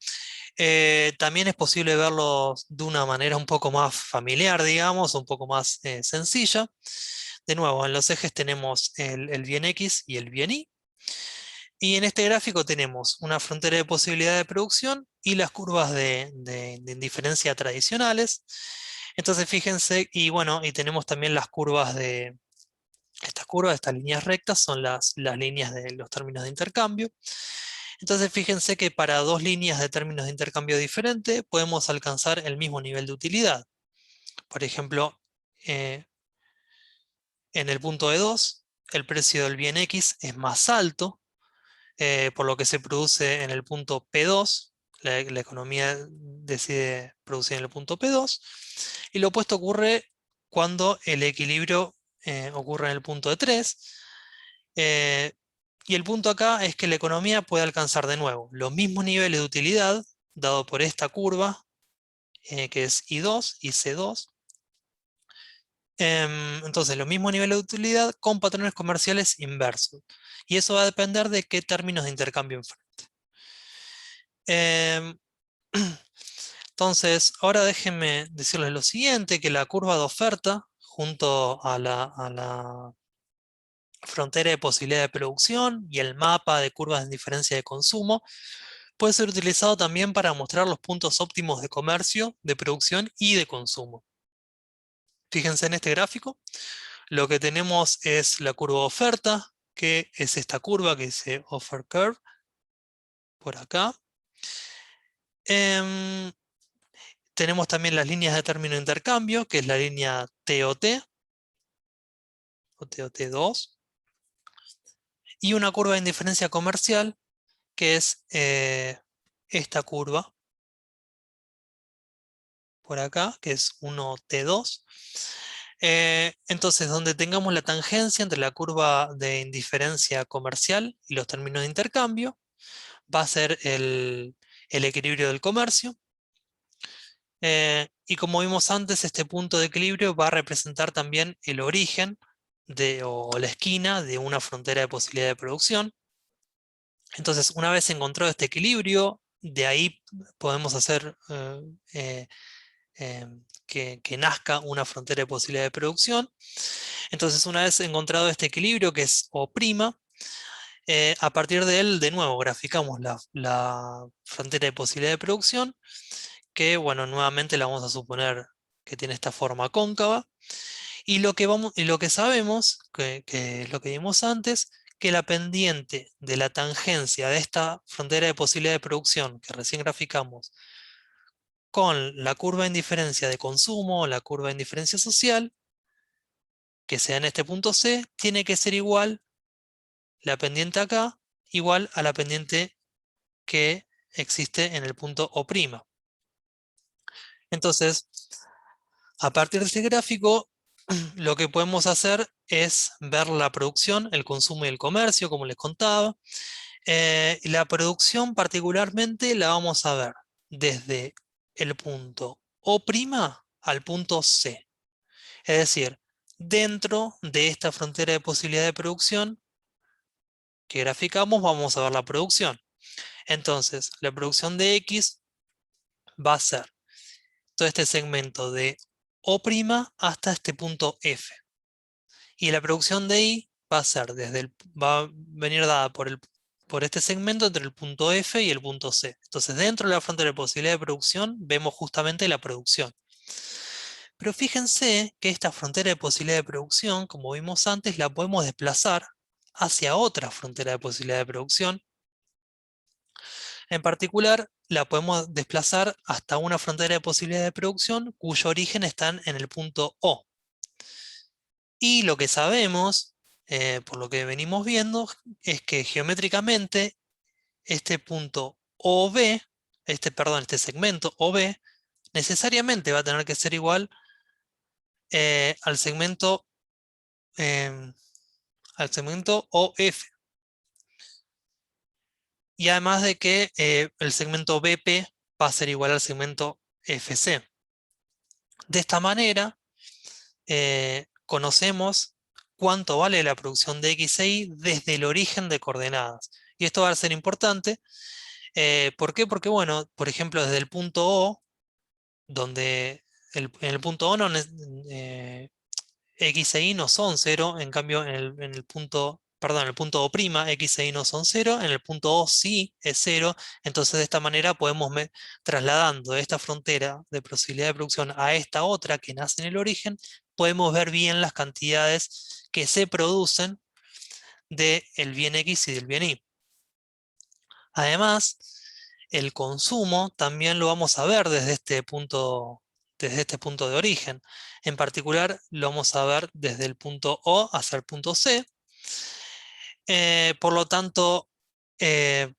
S1: también es posible verlo de una manera un poco más familiar, digamos, un poco más sencilla. De nuevo, en los ejes tenemos el bien X y el bien Y. Y en este gráfico tenemos una frontera de posibilidad de producción y las curvas de indiferencia tradicionales. Entonces fíjense, y bueno, y tenemos también las curvas estas líneas rectas son las líneas de los términos de intercambio. Entonces fíjense que para dos líneas de términos de intercambio diferentes podemos alcanzar el mismo nivel de utilidad. Por ejemplo, eh, en el punto E2, el precio del bien X es más alto, por lo que se produce en el punto P2, la economía decide producir en el punto P2, y lo opuesto ocurre cuando el equilibrio ocurre en el punto E3, y el punto acá es que la economía puede alcanzar de nuevo los mismos niveles de utilidad, dado por esta curva, que es I2 y C2. Entonces, los mismos niveles de utilidad con patrones comerciales inversos. Y eso va a depender de qué términos de intercambio enfrente. Em, entonces, ahora déjenme decirles lo siguiente, que la curva de oferta, junto a la frontera de posibilidad de producción y el mapa de curvas de diferencia de consumo, puede ser utilizado también para mostrar los puntos óptimos de comercio, de producción y de consumo. Fíjense en este gráfico, lo que tenemos es la curva de oferta, que es esta curva que dice Offer Curve, por acá. Em, Tenemos también las líneas de término de intercambio, que es la línea TOT, o TOT2, y una curva de indiferencia comercial, que es esta curva, por acá, que es 1T2. Entonces, donde tengamos la tangencia entre la curva de indiferencia comercial y los términos de intercambio, va a ser el equilibrio del comercio. Y como vimos antes, este punto de equilibrio va a representar también el origen o la esquina de una frontera de posibilidad de producción. Entonces, una vez encontrado este equilibrio de ahí podemos hacer que nazca una frontera de posibilidad de producción. Entonces, una vez encontrado este equilibrio que es O', a partir de él, de nuevo, graficamos la frontera de posibilidad de producción, que, bueno, nuevamente la vamos a suponer que tiene esta forma cóncava. Y lo que sabemos, que es lo que vimos antes, que la pendiente de la tangencia de esta frontera de posibilidad de producción que recién graficamos con la curva de indiferencia de consumo, la curva de indiferencia social, que sea en este punto C, tiene que ser igual, la pendiente acá, igual a la pendiente que existe en el punto O'. Entonces, a partir de este gráfico, lo que podemos hacer es ver la producción, el consumo y el comercio, como les contaba. Y la producción particularmente la vamos a ver desde el punto O' al punto C. Es decir, dentro de esta frontera de posibilidad de producción que graficamos, vamos a ver la producción. Entonces, la producción de X va a ser todo este segmento de O' hasta este punto F. Y la producción de Y va a ser va a venir dada por este segmento entre el punto F y el punto C. Entonces, dentro de la frontera de posibilidad de producción, vemos justamente la producción. Pero fíjense que esta frontera de posibilidad de producción, como vimos antes, la podemos desplazar hacia otra frontera de posibilidad de producción. En particular, la podemos desplazar hasta una frontera de posibilidad de producción cuyo origen está en el punto O. Y lo que sabemos, por lo que venimos viendo, es que geométricamente este punto OB, este segmento OB, necesariamente va a tener que ser igual al em, segmento OF. Y además de que el segmento BP va a ser igual al segmento FC. De esta manera, conocemos cuánto vale la producción de X e Y desde el origen de coordenadas. Y esto va a ser importante. ¿Por qué? Porque, bueno, por ejemplo, desde el punto O, donde en el punto O X e Y no son cero, en cambio en el punto, perdón, en el punto O', X e Y no son cero, en el punto O sí es cero, entonces de esta manera podemos, trasladando esta frontera de posibilidad de producción a esta otra que nace en el origen, podemos ver bien las cantidades que se producen del bien X y del bien Y. Además, el consumo también lo vamos a ver desde este punto de origen. En particular, lo vamos a ver desde el punto O hacia el punto C. Por lo tanto, el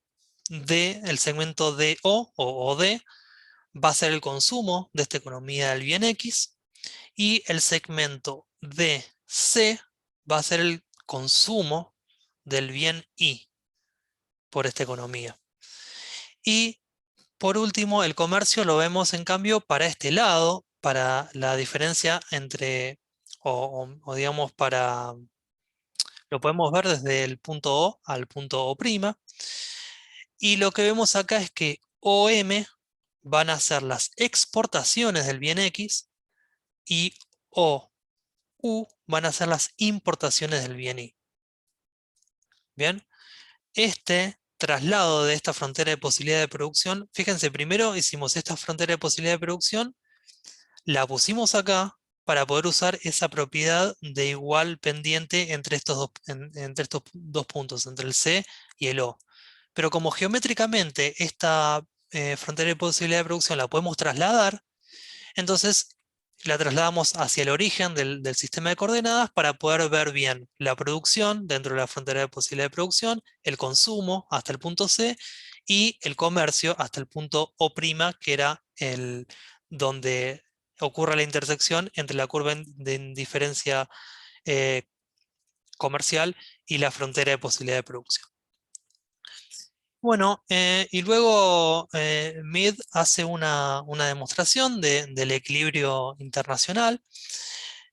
S1: segmento DO o OD va a ser el consumo de esta economía del bien X y el segmento DC va a ser el consumo del bien Y por esta economía. Y por último, el comercio lo vemos en cambio para este lado, para la diferencia entre, o digamos, lo podemos ver desde el punto O al punto O'. Y lo que vemos acá es que OM van a ser las exportaciones del bien X y OU van a ser las importaciones del bien Y. Bien, este traslado de esta frontera de posibilidad de producción, fíjense, primero hicimos esta frontera de posibilidad de producción, la pusimos acá para poder usar esa propiedad de igual pendiente entre estos dos puntos, entre el C y el O. Pero como geométricamente esta frontera de posibilidad de producción la podemos trasladar, entonces la trasladamos hacia el origen del sistema de coordenadas para poder ver bien la producción dentro de la frontera de posibilidad de producción, el consumo hasta el punto C y el comercio hasta el punto O', que era donde ocurre la intersección entre la curva de indiferencia eh, comercial y la frontera de posibilidad de producción. Bueno, y luego Mead hace una demostración del equilibrio internacional.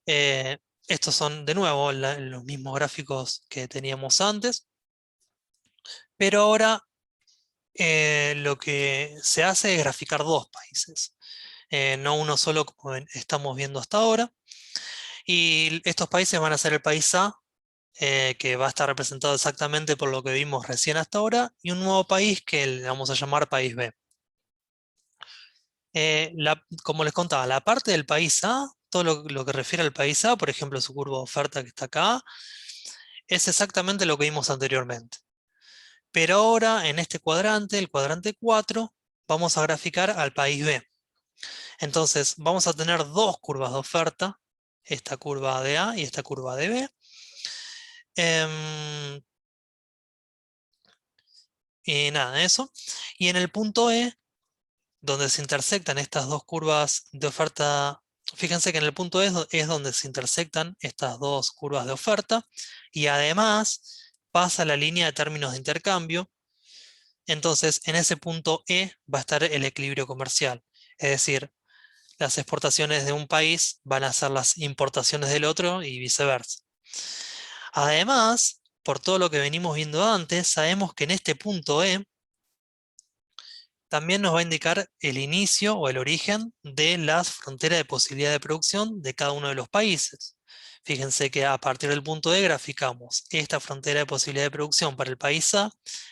S1: Eh, Estos son, de nuevo, los mismos gráficos que teníamos antes, pero ahora Lo que se hace es graficar dos países, no uno solo como estamos viendo hasta ahora. Y estos países van a ser el país A, que va a estar representado exactamente por lo que vimos recién hasta ahora, y un nuevo país que le vamos a llamar país B. Como les contaba, la parte del país A, todo lo que refiere al país A, por ejemplo, su curva de oferta que está acá, es exactamente lo que vimos anteriormente. Pero ahora, en este cuadrante, el cuadrante 4, vamos a graficar al país B. Entonces, vamos a tener dos curvas de oferta, esta curva de A y esta curva de B. Em, y nada, eso. Y en el punto E, donde se intersectan estas dos curvas de oferta, fíjense que en el punto E es donde se intersectan estas dos curvas de oferta y además pasa la línea de términos de intercambio. Entonces, en ese punto E va a estar el equilibrio comercial. Es decir, las exportaciones de un país van a ser las importaciones del otro y viceversa. Además, por todo lo que venimos viendo antes, sabemos que en este punto E también nos va a indicar el inicio o el origen de las fronteras de posibilidad de producción de cada uno de los países. Fíjense que a partir del punto E graficamos esta frontera de posibilidad de producción para el país A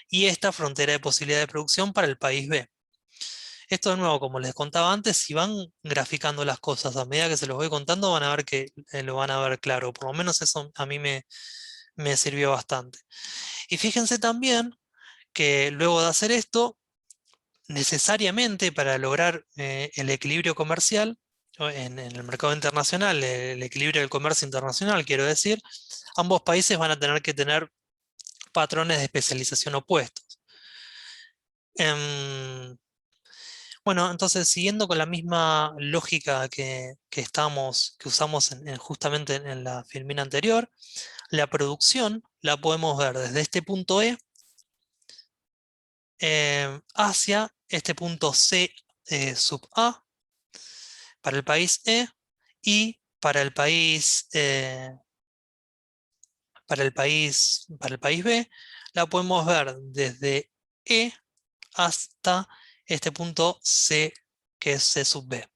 S1: y esta frontera de posibilidad de producción para el país B. Esto de nuevo, como les contaba antes, si van graficando las cosas a medida que se los voy contando, van a ver que lo van a ver claro. Por lo menos eso a mí me sirvió bastante. Y fíjense también que luego de hacer esto, necesariamente para lograr el equilibrio comercial en el mercado internacional, el equilibrio del comercio internacional, quiero decir, ambos países van a tener que tener patrones de especialización opuestos. Em, bueno, entonces siguiendo con la misma lógica que usamos justamente en la filmina anterior, la producción la podemos ver desde este punto E hacia este punto C sub A para el país E y para el país B la podemos ver desde E hasta este punto C que es C sub B.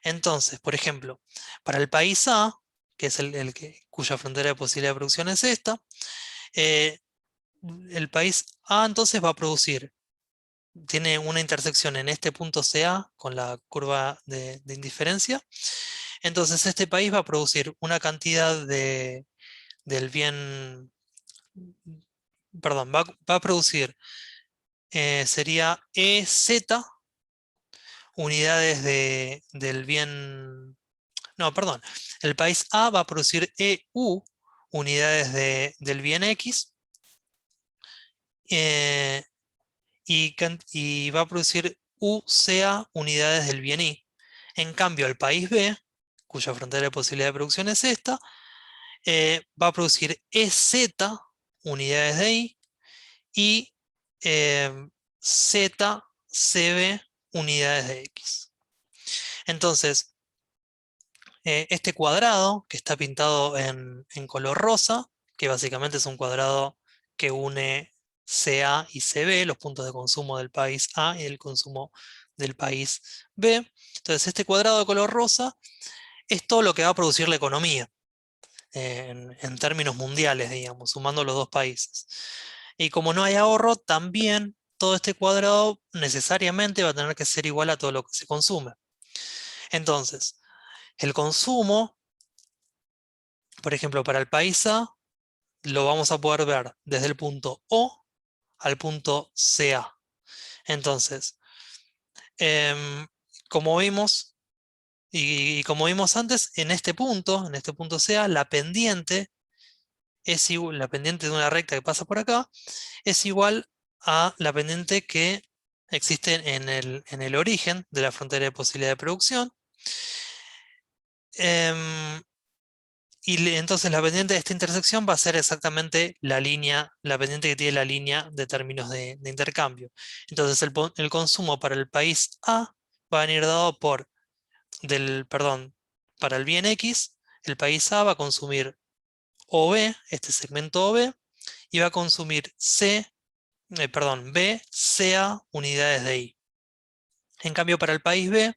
S1: Entonces, por ejemplo, para el país A, que es cuya frontera de posibilidad de producción es esta, eh, el país A entonces va a producir, tiene una intersección en este punto CA con la curva de indiferencia. Entonces este país va a producir una cantidad del bien, perdón, va a producir, sería EZ unidades del bien, no, perdón, el país A va a producir EU unidades del bien X eh, y va a producir UCA unidades del bien Y. En cambio, el país B, cuya frontera de posibilidad de producción es esta, va a producir EZ unidades de Y y ZCB unidades de X. Entonces, este cuadrado que está pintado en color rosa, que básicamente es un cuadrado que une CA y CB, los puntos de consumo del país A y el consumo del país B. Entonces, este cuadrado de color rosa es todo lo que va a producir la economía en términos mundiales, digamos, sumando los dos países. Y como no hay ahorro, también todo este cuadrado necesariamente va a tener que ser igual a todo lo que se consume. Entonces, el consumo, por ejemplo, para el país A, lo vamos a poder ver desde el punto O al punto CA. Entonces, em, como vimos, y como vimos antes, en este punto CA, la pendiente es igual, la pendiente de una recta que pasa por acá, es igual a la pendiente que existe en el origen de la frontera de posibilidad de producción. Em, entonces la pendiente de esta intersección va a ser exactamente la pendiente que tiene la línea de términos de intercambio. Entonces el consumo para el país A va a venir dado perdón, para el bien X, el país A va a consumir OB, este segmento OB, y va a consumir C perdón, B sea unidades de I. En cambio, para el país B,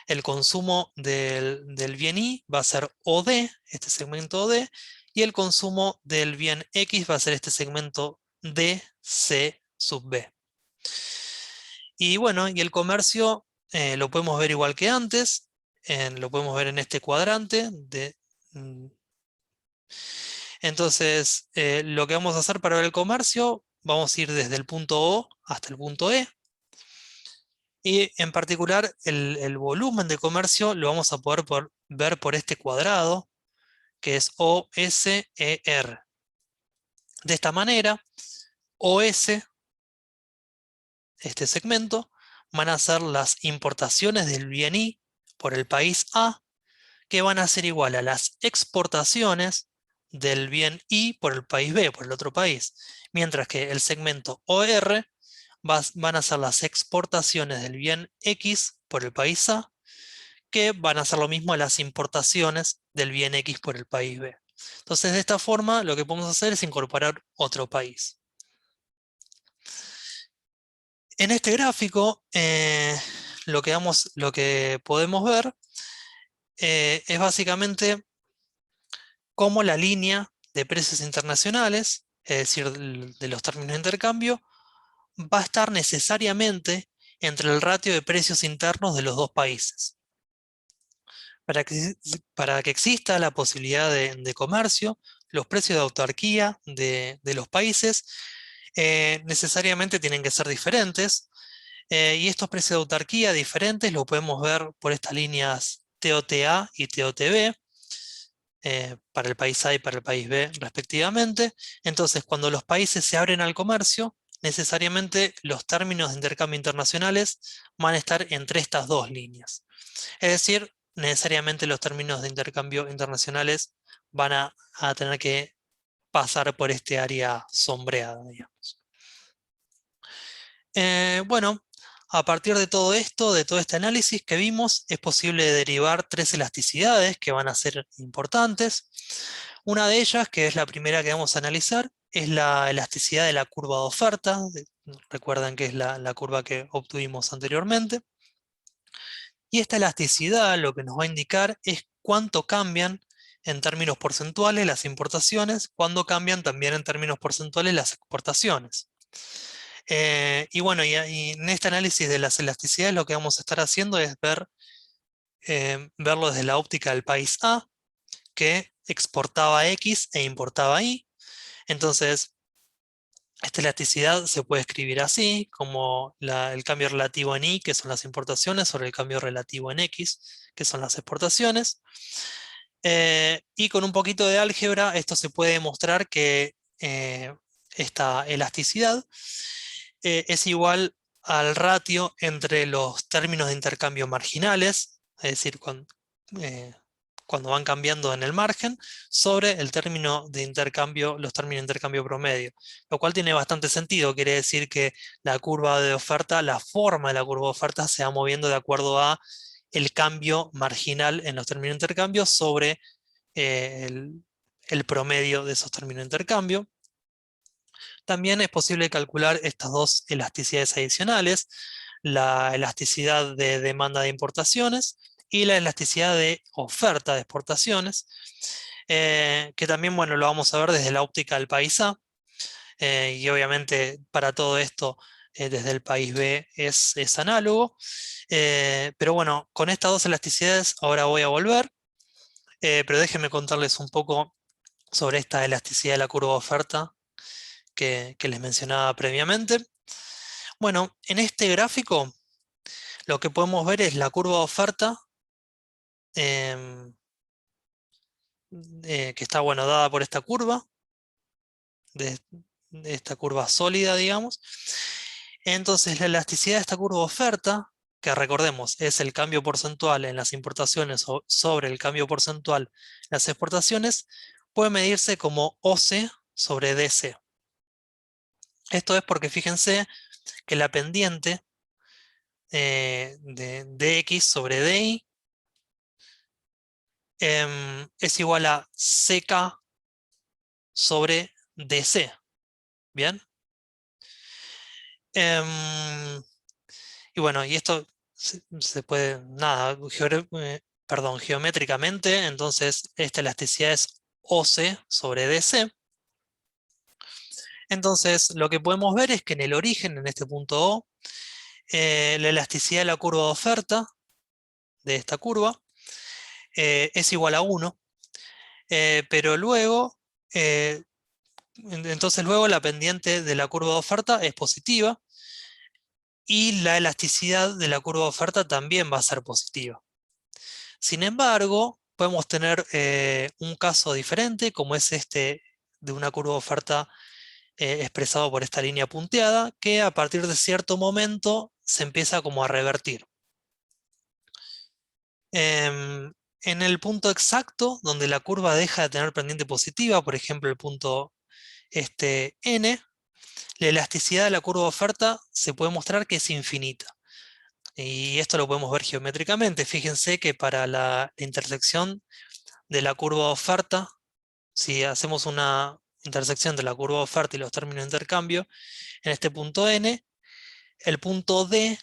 S1: el consumo del bien I va a ser OD, este segmento OD, y el consumo del bien X va a ser este segmento DC sub B. Y bueno, y el comercio lo podemos ver igual que antes, lo podemos ver en este cuadrante. Mm, entonces, lo que vamos a hacer para ver el comercio, vamos a ir desde el punto O hasta el punto E. Y en particular, el volumen de comercio lo vamos a poder ver por este cuadrado, que es OSER. De esta manera, OS, este segmento, van a ser las importaciones del bien I por el país A, que van a ser igual a las exportaciones del bien I por el país B, por el otro país. Mientras que el segmento OR van a ser las exportaciones del bien X por el país A, que van a ser lo mismo a las importaciones del bien X por el país B. Entonces, de esta forma, lo que podemos hacer es incorporar otro país. En este gráfico, lo que podemos ver es básicamente cómo la línea de precios internacionales, es decir, de los términos de intercambio, va a estar necesariamente entre el ratio de precios internos de los dos países. Para que exista la posibilidad de comercio, los precios de autarquía de los países necesariamente tienen que ser diferentes, y estos precios de autarquía diferentes lo podemos ver por estas líneas TOTA y TOTB, para el país A y para el país B respectivamente. Entonces, cuando los países se abren al comercio, necesariamente los términos de intercambio internacionales van a estar entre estas dos líneas. Es decir, necesariamente los términos de intercambio internacionales van a tener que pasar por este área sombreada, digamos. Bueno, a partir de todo esto, de todo este análisis que vimos, es posible derivar tres elasticidades que van a ser importantes. Una de ellas, que es la primera que vamos a analizar, es la elasticidad de la curva de oferta. Recuerden que es la curva que obtuvimos anteriormente. Y esta elasticidad lo que nos va a indicar es cuánto cambian en términos porcentuales las importaciones, cuándo cambian también en términos porcentuales las exportaciones. Y bueno, y en este análisis de las elasticidades lo que vamos a estar haciendo es verlo desde la óptica del país A, que exportaba X e importaba Y. Entonces, esta elasticidad se puede escribir así, como el cambio relativo en Y, que son las importaciones, sobre el cambio relativo en X, que son las exportaciones. Y con un poquito de álgebra, esto se puede demostrar que esta elasticidad es igual al ratio entre los términos de intercambio marginales, es decir, cuando van cambiando en el margen, sobre el término de intercambio, los términos de intercambio promedio, lo cual tiene bastante sentido. Quiere decir que la curva de oferta, la forma de la curva de oferta se va moviendo de acuerdo a el cambio marginal en los términos de intercambio sobre el promedio de esos términos de intercambio. También es posible calcular estas dos elasticidades adicionales, la elasticidad de demanda de importaciones y la elasticidad de oferta de exportaciones, que también, bueno, lo vamos a ver desde la óptica del país A, y obviamente para todo esto desde el país B es análogo. Pero bueno, con estas dos elasticidades ahora voy a volver, pero déjenme contarles un poco sobre esta elasticidad de la curva de oferta que les mencionaba previamente. Bueno, en este gráfico lo que podemos ver es la curva de oferta, em, que está, bueno, dada por esta curva, de esta curva sólida, digamos. Entonces, la elasticidad de esta curva de oferta, que recordemos es el cambio porcentual en las importaciones sobre el cambio porcentual en las exportaciones, puede medirse como OC sobre DC. Esto es porque fíjense que la pendiente de dx sobre dy es igual a ck sobre dc. ¿Bien? Em, y bueno, y esto se puede, nada, perdón, geométricamente, entonces esta elasticidad es OC sobre DC. Entonces lo que podemos ver es que en el origen, en este punto O, la elasticidad de la curva de oferta de esta curva es igual a 1, pero luego, eh, entonces luego la pendiente de la curva de oferta es positiva y la elasticidad de la curva de oferta también va a ser positiva. Sin embargo, podemos tener un caso diferente, como es este de una curva de oferta expresado por esta línea punteada, que a partir de cierto momento se empieza como a revertir. En el punto exacto, donde la curva deja de tener pendiente positiva, por ejemplo el punto N, la elasticidad de la curva de oferta se puede mostrar que es infinita. Y esto lo podemos ver geométricamente. Fíjense que para la intersección de la curva de oferta, si hacemos una intersección de la curva de oferta y los términos de intercambio, en este punto N, el punto D,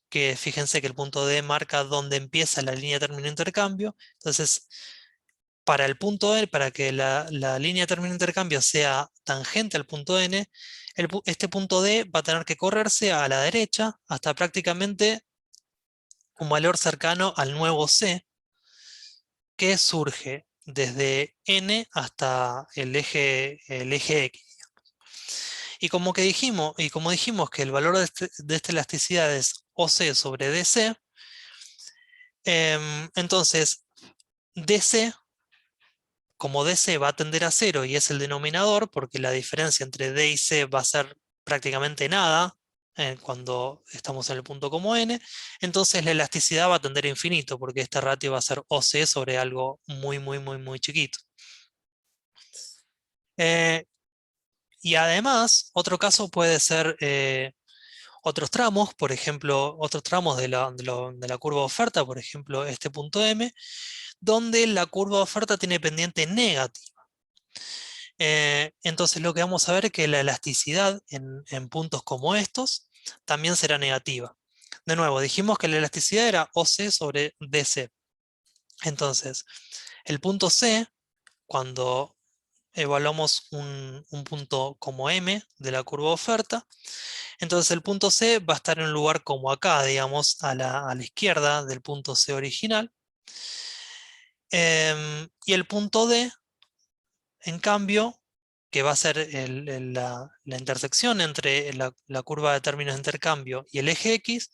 S1: que fíjense que el punto D marca dónde empieza la línea de término de intercambio, entonces para el punto N, para que la línea de término de intercambio sea tangente al punto N, este punto D va a tener que correrse a la derecha hasta prácticamente un valor cercano al nuevo C, que surge desde N hasta el eje X. Y como dijimos que el valor de esta elasticidad es OC sobre DC, entonces DC, como DC va a tender a cero y es el denominador, porque la diferencia entre D y C va a ser prácticamente nada cuando estamos en el punto como N, entonces la elasticidad va a tender a infinito, porque este ratio va a ser OC sobre algo muy, muy, muy, muy chiquito. Eh, y además, otro caso puede ser otros tramos, por ejemplo, otros tramos de la curva de oferta, por ejemplo, este punto M, donde la curva de oferta tiene pendiente negativa. Entonces lo que vamos a ver es que la elasticidad en puntos como estos también será negativa. De nuevo, dijimos que la elasticidad era OC sobre DC. Entonces, el punto C, cuando evaluamos un punto como M de la curva de oferta, entonces el punto C va a estar en un lugar como acá, digamos, a la izquierda del punto C original. Y el punto D, en cambio, que va a ser la intersección entre la curva de términos de intercambio y el eje X,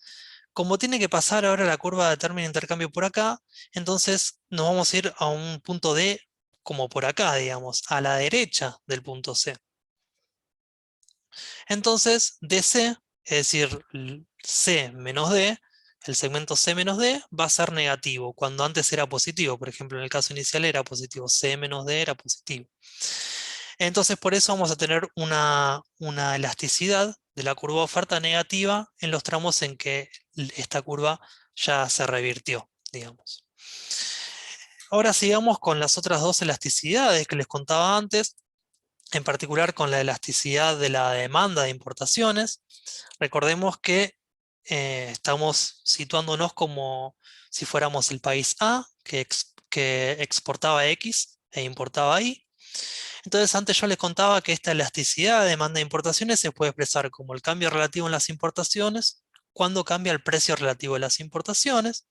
S1: como tiene que pasar ahora la curva de términos de intercambio por acá, entonces nos vamos a ir a un punto D como por acá, digamos, a la derecha del punto C. Entonces, DC, es decir, C menos D, el segmento C menos D va a ser negativo, cuando antes era positivo. Por ejemplo, en el caso inicial era positivo, C menos D era positivo. Entonces, por eso vamos a tener una elasticidad de la curva de oferta negativa en los tramos en que esta curva ya se revirtió, digamos. Ahora sigamos con las otras dos elasticidades que les contaba antes, en particular con la elasticidad de la demanda de importaciones. Recordemos que estamos situándonos como si fuéramos el país A, que exportaba X e importaba Y. Entonces antes yo les contaba que esta elasticidad de demanda de importaciones se puede expresar como el cambio relativo en las importaciones, cuando cambia el precio relativo de las importaciones.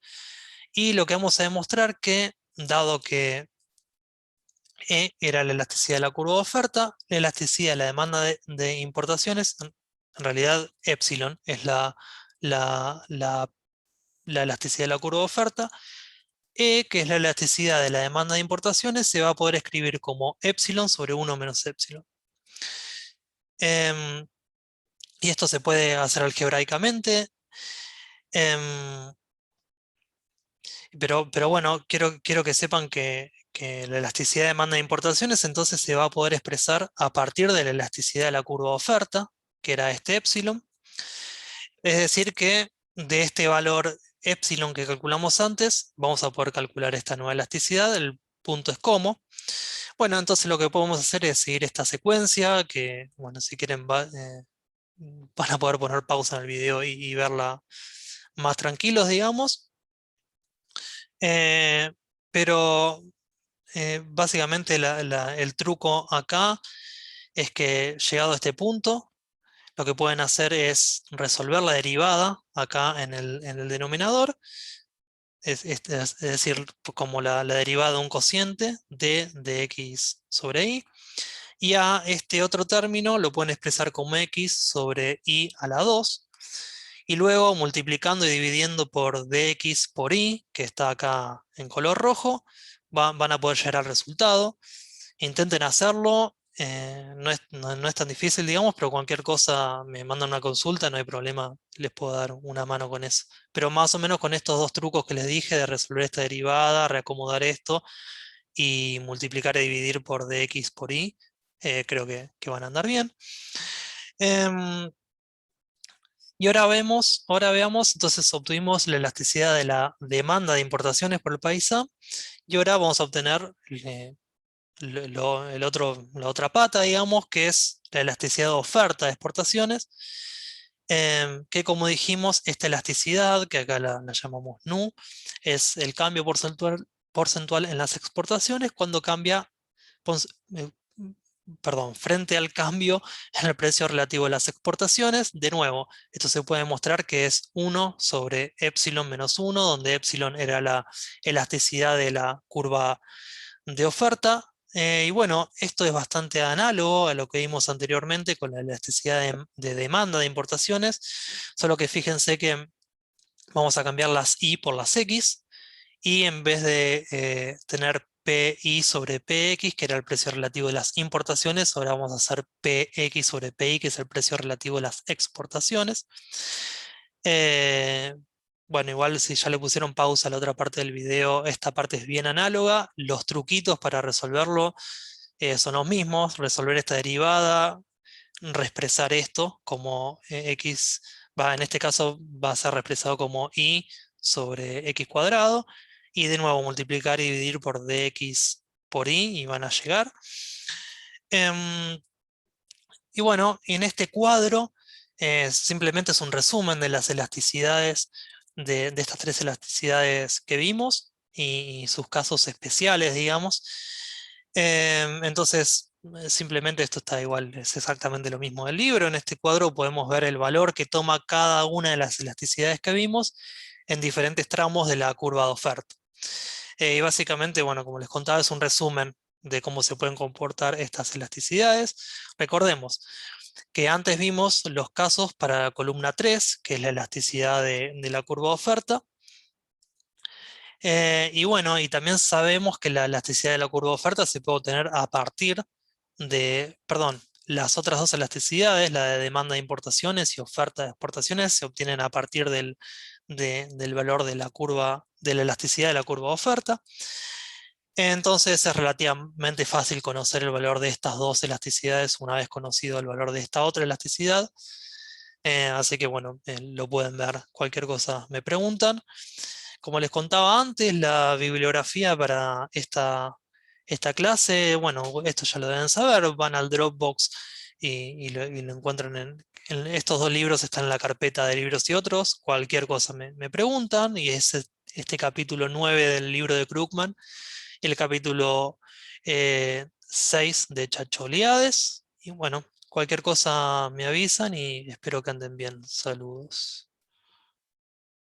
S1: Y lo que vamos a demostrar que, dado que E era la elasticidad de la curva de oferta, la elasticidad de la demanda de importaciones, en realidad epsilon es la, la- la elasticidad de la curva de oferta, E, que es la elasticidad de la demanda de importaciones, se va a poder escribir como epsilon sobre 1 menos epsilon. Em, y esto se puede hacer algebraicamente, em, pero bueno, quiero que sepan que la elasticidad de demanda de importaciones entonces se va a poder expresar a partir de la elasticidad de la curva de oferta, que era este epsilon. Es decir que de este valor epsilon que calculamos antes, vamos a poder calcular esta nueva elasticidad. El punto es cómo. Bueno, entonces lo que podemos hacer es seguir esta secuencia, que, bueno, si quieren van a poder poner pausa en el video y verla más tranquilos, digamos. Eh, pero básicamente el truco acá es que llegado a este punto, lo que pueden hacer es resolver la derivada acá en el denominador, es decir, como la derivada de un cociente de x sobre y. Y a este otro término lo pueden expresar como x sobre y a la 2. Y luego multiplicando y dividiendo por dx por y, que está acá en color rojo, van a poder llegar al resultado. Intenten hacerlo, no es tan difícil, digamos, pero cualquier cosa me mandan una consulta, no hay problema, les puedo dar una mano con eso. Pero más o menos con estos dos trucos que les dije de resolver esta derivada, reacomodar esto y multiplicar y dividir por dx por y, creo que van a andar bien. Em, y ahora veamos, entonces obtuvimos la elasticidad de la demanda de importaciones por el país A, y ahora vamos a obtener la otra pata, digamos, que es la elasticidad de oferta de exportaciones, que como dijimos, esta elasticidad, que acá la llamamos nu, es el cambio porcentual en las exportaciones cuando cambia, pons- eh, perdón, frente al cambio en el precio relativo de las exportaciones. De nuevo, esto se puede mostrar que es 1 sobre epsilon menos 1, donde epsilon era la elasticidad de la curva de oferta. Y bueno, esto es bastante análogo a lo que vimos anteriormente con la elasticidad de demanda de importaciones, solo que fíjense que vamos a cambiar las y por las x, y en vez de tener PI sobre PX, que era el precio relativo de las importaciones, ahora vamos a hacer PX sobre PI, que es el precio relativo de las exportaciones. Eh, bueno, igual si ya le pusieron pausa a la otra parte del video, esta parte es bien análoga. Los truquitos para resolverlo son los mismos: resolver esta derivada, reexpresar esto como x, en este caso va a ser reexpresado como y sobre x cuadrado, y de nuevo multiplicar y dividir por dx por y van a llegar. Em, y bueno, en este cuadro simplemente es un resumen de las elasticidades, de estas tres elasticidades que vimos y sus casos especiales, digamos. Entonces, simplemente esto está igual, es exactamente lo mismo del libro. En este cuadro podemos ver el valor que toma cada una de las elasticidades que vimos en diferentes tramos de la curva de oferta. Y básicamente, bueno, como les contaba, es un resumen de cómo se pueden comportar estas elasticidades. Recordemos que antes vimos los casos para la columna 3, que es la elasticidad de la curva de oferta. Y bueno, y también sabemos que la elasticidad de la curva de oferta se puede obtener a partir perdón, las otras dos elasticidades, la de demanda de importaciones y oferta de exportaciones, se obtienen a partir del valor de la curva, de la elasticidad de la curva de oferta. Entonces es relativamente fácil conocer el valor de estas dos elasticidades una vez conocido el valor de esta otra elasticidad. Así que bueno, lo pueden ver. Cualquier cosa me preguntan. Como les contaba antes, la bibliografía para esta clase, bueno, esto ya lo deben saber, van al Dropbox y lo encuentran estos dos libros, están en la carpeta de libros y otros. Cualquier cosa me preguntan, y es este capítulo 9 del libro de Krugman, el capítulo 6 de Chacholeades. Y bueno, cualquier cosa me avisan y espero que anden bien. Saludos.